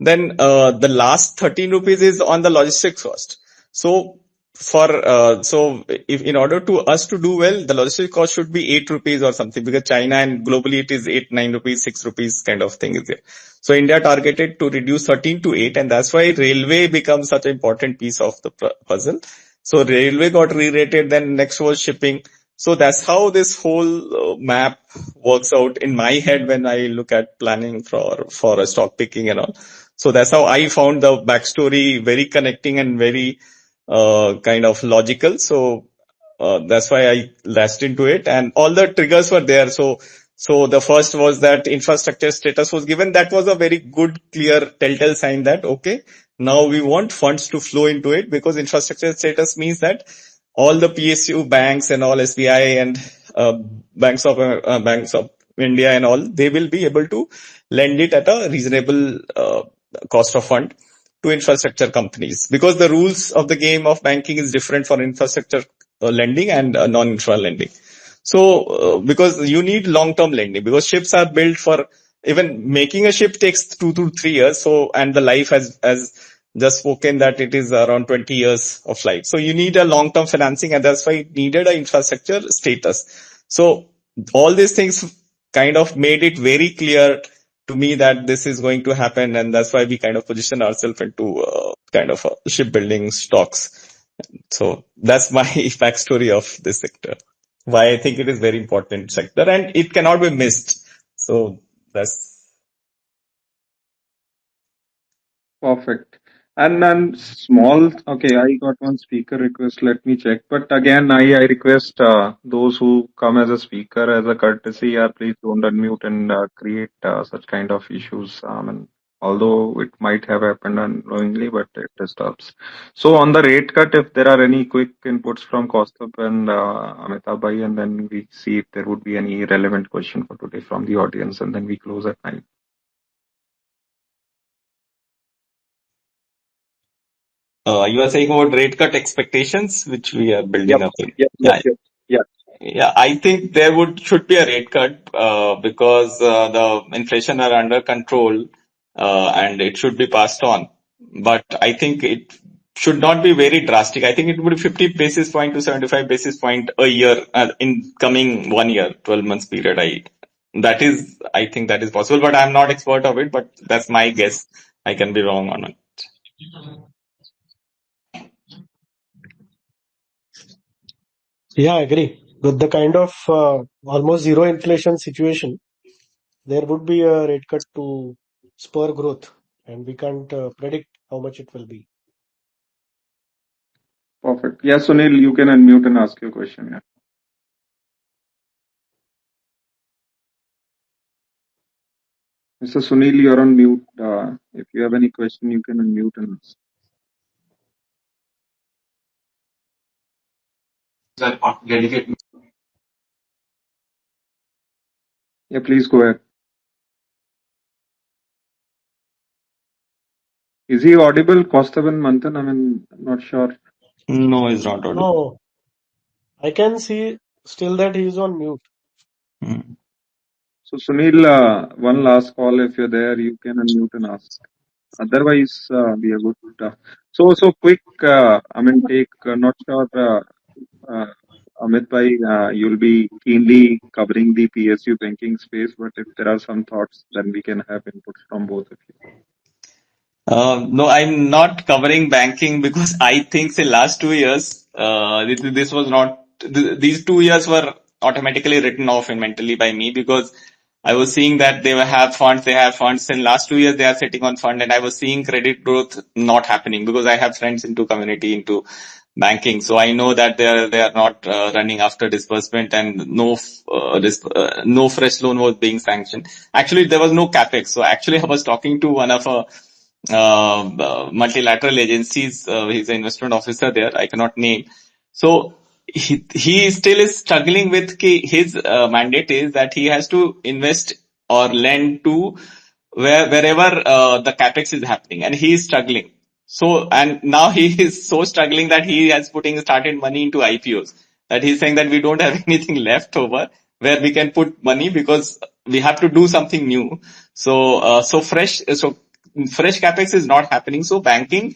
then the last 13 rupees is on the logistics cost. So if in order to us to do well, the logistics cost should be 8 rupees or something, because China and globally it is 8, 9 rupees, 6 rupees kind of thing is there. So India targeted to reduce 13 to 8, and that's why railway becomes such an important piece of the puzzle. So railway got re-rated, then next was shipping. So that's how this whole map works out in my head when I look at planning for a stock picking and all. So that's how I found the backstory very connecting and very kind of logical. So that's why I latched into it, and all the triggers were there. So the first was that infrastructure status was given. That was a very good, clear telltale sign that, okay, now we want funds to flow into it, because infrastructure status means that all the PSU banks and all SBI and banks of India and all, they will be able to lend it at a reasonable cost of fund to infrastructure companies, because the rules of the game of banking is different for infrastructure lending and non-infra lending. So because you need long-term lending, because ships are built for, even making a ship takes 2 to 3 years. So, and the life has just spoken that it is around 20 years of life. So you need a long-term financing, and that's why it needed an infrastructure status. So all these things kind of made it very clear to me that this is going to happen, and that's why we kind of position ourselves into kind of shipbuilding stocks. So that's my backstory of this sector. Why I think it is very important sector, and it cannot be missed. So that's Perfect. And small, okay, I got one speaker request. Let me check. But again, I request those who come as a speaker as a courtesy, please don't unmute and create such kind of issues. And although it might have happened unknowingly, but it disturbs. So on the rate cut, if there are any quick inputs from Kaustubh and Amitabh bhai, and then we see if there would be any relevant question for today from the audience, and then we close at 9. you are saying about rate cut expectations, which we are building Yep. up. Yep. Yep. Yeah, Yep. Yeah. yeah. I think there should be a rate cut because the inflation are under control and it should be passed on. But I think should not be very drastic. I think it would be 50 basis point to 75 basis point a year in coming 1 year, 12 months period. I think that is possible, but I'm not expert of it, but that's my guess. I can be wrong on it. Yeah, I agree. With the kind of almost zero inflation situation, there would be a rate cut to spur growth, and we can't predict how much it will be. Perfect. Yeah, Sunil, you can unmute and ask your question. Yeah. Mr. Sunil, you're on mute. If you have any question, you can unmute and ask. Yeah, please go ahead. Is he audible, Kaustubh and Manthan? I mean, I'm not sure. No, it's not audible. No, I can see still that he is on mute. Hmm. So, Sunil, one last call. If you're there, you can unmute and ask. Otherwise, we are good. So quick. I mean, take. Not sure. Uh, Amit bhai, you'll be keenly covering the PSU banking space, but if there are some thoughts, then we can have inputs from both of you. No, I'm not covering banking because I think say last 2 years, this was not, these 2 years were automatically written off and mentally by me because I was seeing that they have funds in last 2 years they are sitting on fund and I was seeing credit growth not happening because I have friends into community, into banking. So I know that they are not running after disbursement and no fresh loan was being sanctioned. Actually, there was no capex. So actually, I was talking to one of multilateral agencies. He's an investment officer there. I cannot name. So he still is struggling with his mandate is that he has to invest or lend to wherever the capex is happening, and he is struggling. So, and now he is so struggling that he has started money into IPOs. That he's saying that we don't have anything left over where we can put money because we have to do something new. So fresh capex is not happening. So banking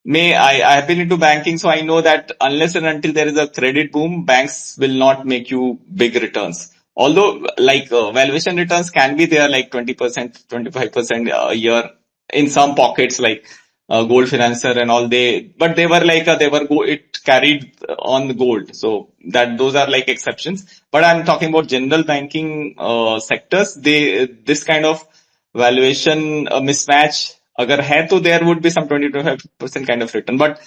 I have been into banking, so I know that unless and until there is a credit boom, banks will not make you big returns. Although, like valuation returns can be there, like 20%, 25% a year in some pockets, like gold financer and all. But they were like it carried on the gold, so that those are like exceptions. But I'm talking about general banking sectors. This kind of valuation mismatch अगर है तो there would be some 20-25% kind of return, but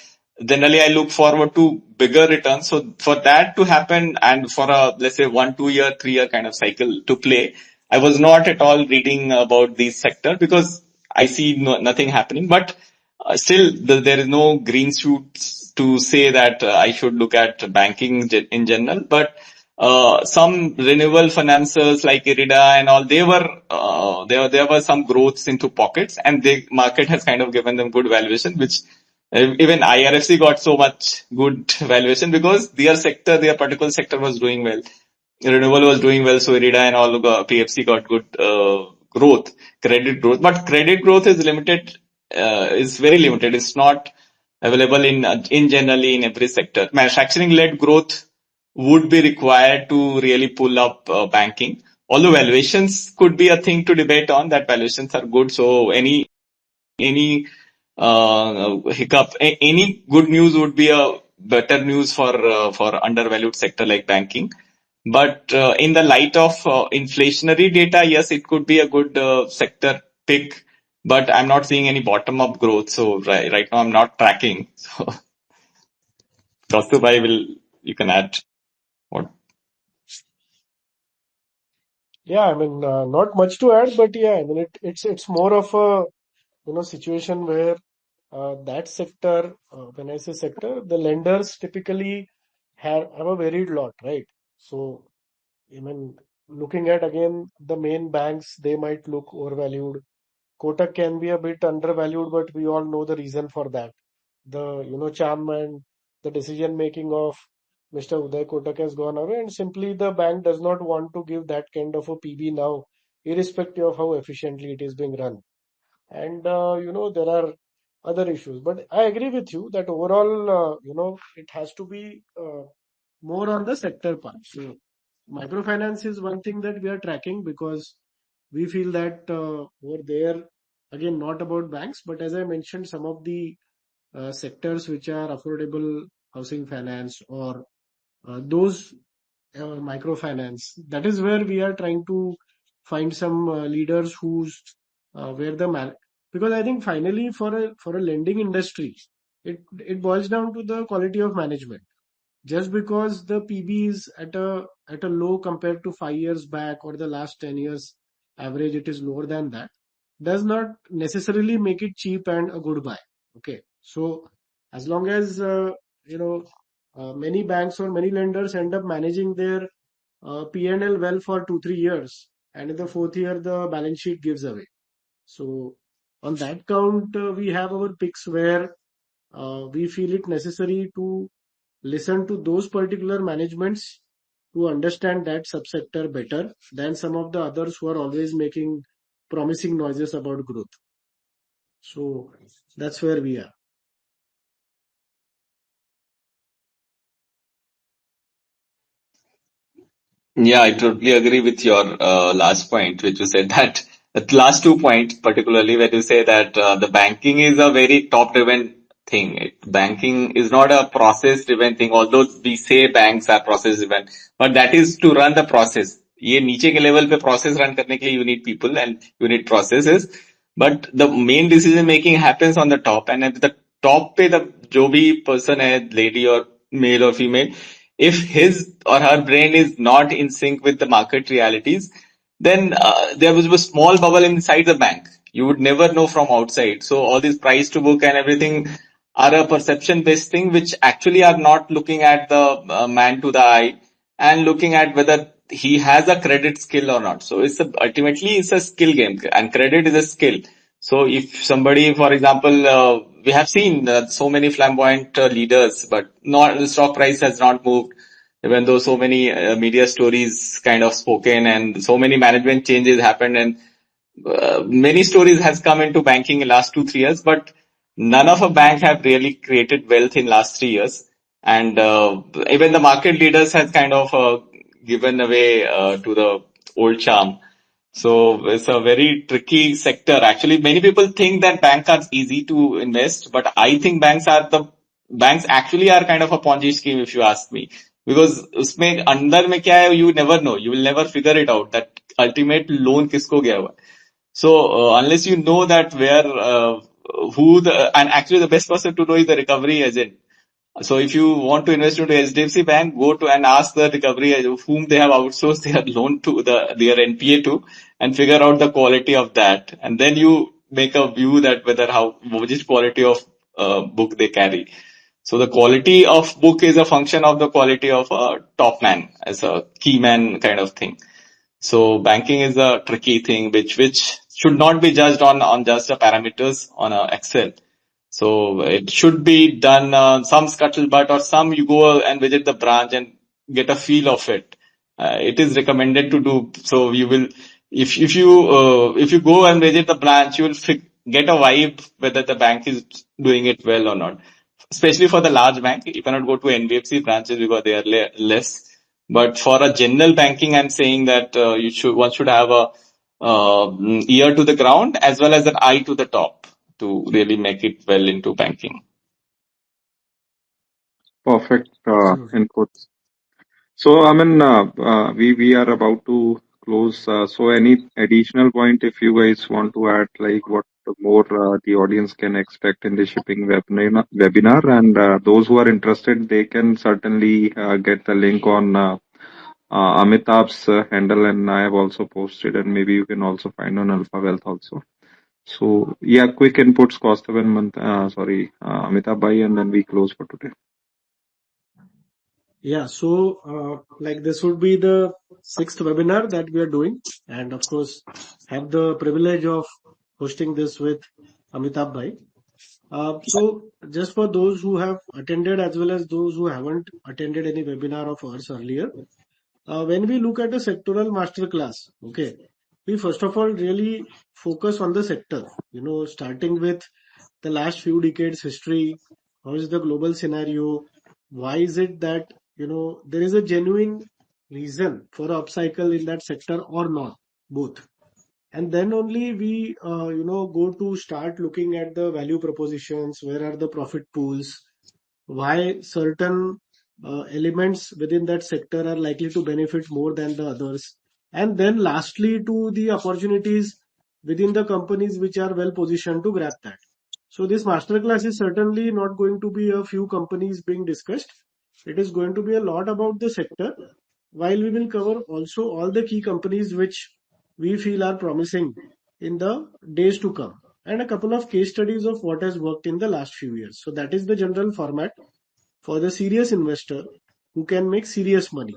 generally I look forward to bigger returns. So for that to happen and for a let's say 1-2 year 3 year kind of cycle to play, I was not at all reading about these sector because I see nothing happening. But still there is no green shoots to say that I should look at banking in general. But some renewable financiers like Irida and all, there were some growths into pockets, and the market has kind of given them good valuation, which even IRFC got so much good valuation because their particular sector was doing well. Renewable was doing well, so Irida and all PFC got good credit growth. But credit growth is limited, is very limited. It's not available in generally in every sector. Manufacturing led growth would be required to really pull up banking. Although valuations could be a thing to debate on, that valuations are good. So any any good news would be a better news for undervalued sector like banking. But in the light of inflationary data, yes, it could be a good sector pick. But I'm not seeing any bottom up growth. So right now I'm not tracking. So Kaustubh, you can add what. Yeah, I mean, not much to add, but yeah, I mean, it's more of a situation where that sector, when I say sector, the lenders typically have a varied lot, right? So, I mean, looking at again the main banks, they might look overvalued. Kotak can be a bit undervalued, but we all know the reason for that. The charm and the decision making of Mr. Uday Kotak has gone away, and simply the bank does not want to give that kind of a PB now, irrespective of how efficiently it is being run. And there are other issues. But I agree with you that overall, it has to be more on the sector part. So microfinance is one thing that we are tracking because we feel that over there, again, not about banks, but as I mentioned, some of the sectors which are affordable housing finance or those microfinance, that is where we are trying to find some leaders who's where the man, because I think finally for a lending industry, it boils down to the quality of management. Just because the PB is at a low compared to 5 years back or the last 10 years average, it is lower than that, does not necessarily make it cheap and a good buy. Okay, so as long as many banks or many lenders end up managing their P&L well for 2 3 years, and in the fourth year the balance sheet gives away. So on that count, we have our picks where we feel it necessary to listen to those particular managements to understand that subsector better than some of the others who are always making promising noises about growth. So that's where we are. Yeah, I totally agree with your last point, which you said that the last 2 points, particularly when you say that the banking is a very top-driven thing. Banking is not a process-driven thing, although we say banks are process-driven, but that is to run the process. ये नीचे के level पे process run करने के लिए you need people and you need processes, but the main decision making happens on the top, and at the top पे the जो भी person है, lady or male or female, if his or her brain is not in sync with the market realities, then there was a small bubble inside the bank. You would never know from outside. So all these price to book and everything are a perception based thing, which actually are not looking at the man to the eye and looking at whether he has a credit skill or not. So ultimately it's a skill game, and credit is a skill. So if somebody, for example, we have seen so many flamboyant leaders, but not the stock price has not moved, even though so many media stories kind of spoken and so many management changes happened, and many stories has come into banking in last 2 3 years, but none of a bank have really created wealth in last 3 years, and even the market leaders has kind of given away to the old charm. So it's a very tricky sector. Actually, many people think that banks are easy to invest, but I think banks actually are kind of a Ponzi scheme, if you ask me. Because उसमें अंदर में क्या है, you never know. You will never figure it out that ultimate loan किसको गया हुआ है. So unless you know that and actually the best person to know is the recovery agent. So if you want to invest into HDFC Bank, go to and ask the recovery agent whom they have outsourced their loan to, their NPA to, and figure out the quality of that. And then you make a view that which quality of book they carry. So the quality of book is a function of the quality of a top man, as a key man kind of thing. So banking is a tricky thing which should not be judged on just the parameters on a Excel. So it should be done some scuttlebutt, or some you go and visit the branch and get a feel of it. It is recommended to do so. You will, if you go and visit the branch, you will get a vibe whether the bank is doing it well or not. Especially for the large bank, you cannot go to NBFC branches because they are less. But for a general banking, I'm saying that one should have a ear to the ground as well as an eye to the top to really make it well into banking. Perfect Absolutely. inputs. So, I mean, we are about to close. So, any additional point if you guys want to add, like what more the audience can expect in the shipping webinar, and those who are interested, they can certainly get the link on Amitabh's handle, and I have also posted, and maybe you can also find on Alpha Wealth also. So, yeah, quick inputs, Kaustubh and Amitabh Bhai, and then we close for today. Yeah, so like this would be the 6th webinar that we are doing, and of course have the privilege of hosting this with Amitabh Bhai. So just for those who have attended as well as those who haven't attended any webinar of ours earlier, when we look at a sectoral masterclass, okay, we first of all really focus on the sector, starting with the last few decades history, how is the global scenario, why is it that, there is a genuine reason for a upcycle in that sector or not, both. And then only we, go to start looking at the value propositions, where are the profit pools, why certain elements within that sector are likely to benefit more than the others. And then lastly, to the opportunities within the companies which are well positioned to grab that. So this masterclass is certainly not going to be a few companies being discussed. It is going to be a lot about the sector, while we will cover also all the key companies which we feel are promising in the days to come, and a couple of case studies of what has worked in the last few years. So that is the general format for the serious investor who can make serious money.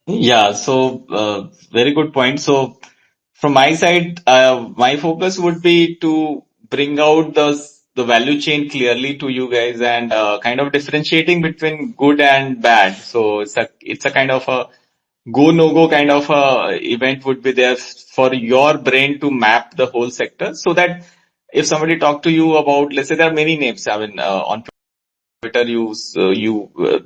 Yeah, so very good point. So from my side, my focus would be to bring out the value chain clearly to you guys and kind of differentiating between good and bad. So it's a kind of a go no go kind of a event would be there for your brain to map the whole sector, so that if somebody talk to you about, let's say there are many names, I mean on Twitter,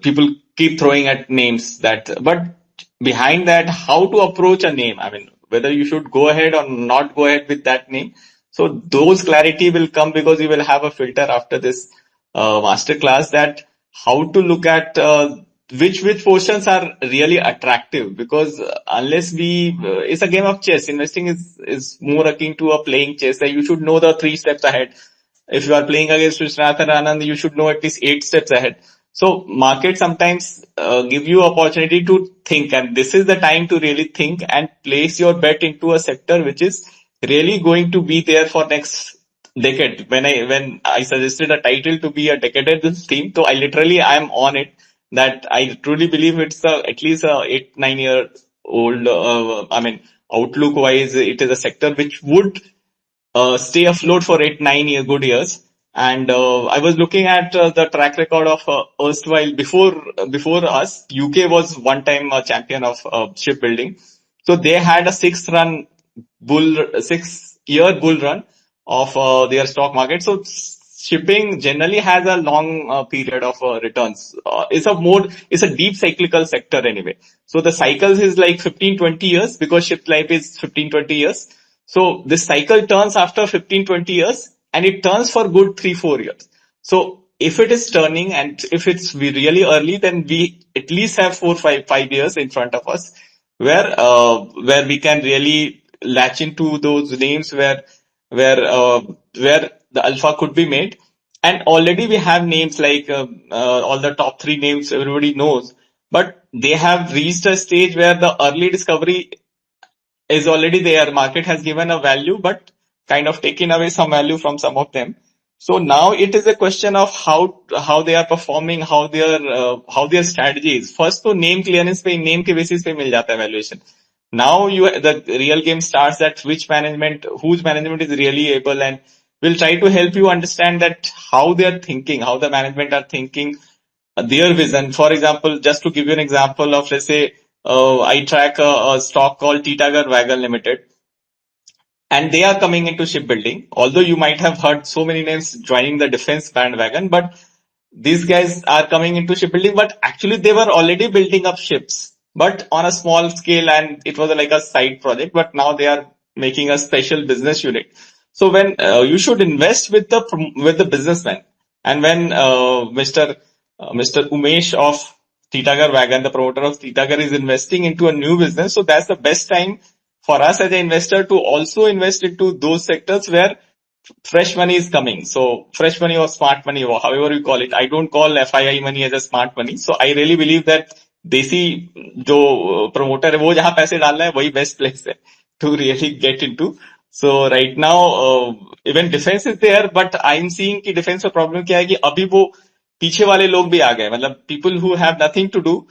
people keep throwing at names that, but behind that, how to approach a name. I mean, whether you should go ahead or not go ahead with that name. So those clarity will come because you will have a filter after this master class, that how to look at which portions are really attractive, because unless it's a game of chess. Investing is more akin to a playing chess. That you should know the 3 steps ahead. If you are playing against Vishwanathan Anand, you should know at least 8 steps ahead. So market sometimes give you opportunity to think, and this is the time to really think and place your bet into a sector which is really going to be there for next decade. When I suggested a title to be a decadal theme, so I am on it. That I truly believe it's at least a 8-9 year old. I mean, outlook wise, it is a sector which would stay afloat for 8-9 good years. And I was looking at the track record of erstwhile before us. UK was one time a champion of shipbuilding, so they had a 6-year bull run of their stock market. So shipping generally has a long period of returns. It's a deep cyclical sector anyway. So the cycles is like 15-20 years, because ship life is 15-20 years. So this cycle turns after 15-20 years, and it turns for good 3-4 years. So if it is turning, and if it's really early, then we at least have 4-5 years in front of us, where we can really latch into those names where the alpha could be made. And already we have names like all the top 3 names everybody knows, but they have reached a stage where the early discovery is already there. Market has given a value, but kind of taken away some value from some of them. So now it is a question of how they are performing, how their strategy is. First, तो name clearance पे, name के basis पे मिल जाता है valuation. Now the real game starts, that whose management is really able, and will try to help you understand that how they are thinking, how the management are thinking, their vision. For example, just to give you an example of, let's say, I track a stock called Titagar Wagon Limited, and they are coming into shipbuilding. Although you might have heard so many names joining the defense bandwagon, but these guys are coming into shipbuilding, but actually they were already building up ships, but on a small scale, and it was like a side project, but now they are making a special business unit. So when you should invest with the businessman, and when Mr. Umesh of Titagar Wagon, the promoter of Titagar, is investing into a new business, so that's the best time for us as an investor to also invest into those sectors where fresh money is coming. So fresh money or smart money, or however you call it. I don't call FII money as a smart money. So I really believe that देसी जो promoter है वो जहां पैसे डाल रहा है वही best place है to really get into. So right now even defense is there, but I'm seeing कि defense में problem क्या है कि अभी वो पीछे वाले लोग भी आ गए. मतलब people who have nothing to do,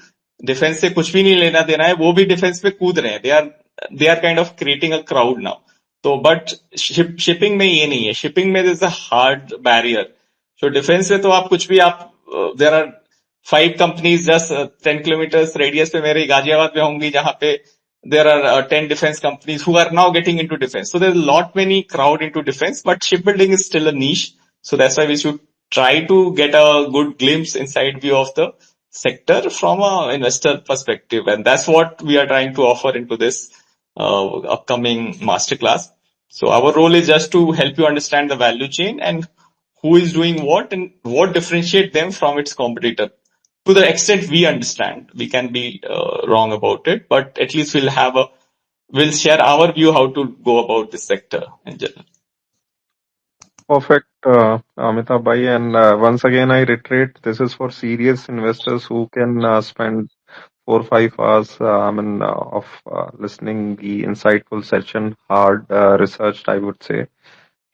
defense से कुछ भी नहीं लेना देना है, वो भी defense पे कूद रहे हैं. They are kind of creating a crowd now. तो बट शिपिंग में ये नहीं है. शिपिंग में this a hard barrier. So defence में तो आप कुछ भी there are 5 companies just 10 kilometre radius पे मेरे गाजियाबाद में होंगी, जहां पे there are 10 defense companies who are now getting into defense. So there's a lot many crowd into defense, but shipbuilding is still a niche. So that's why we should try to get a good glimpse inside view of the sector from a investor perspective. And that's what we are trying to offer into this upcoming masterclass. So our role is just to help you understand the value chain and who is doing what and what differentiate them from its competitor. To the extent we understand, we can be wrong about it, but at least we'll share our view how to go about this sector in general. Perfect, Amitabh Bhai. And once again, I reiterate, this is for serious investors who can spend 4 or 5 hours, of listening the insightful session, hard researched, I would say.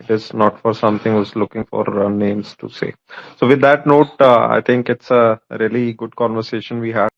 It is not for something who's looking for names to say. So with that note, I think it's a really good conversation we had.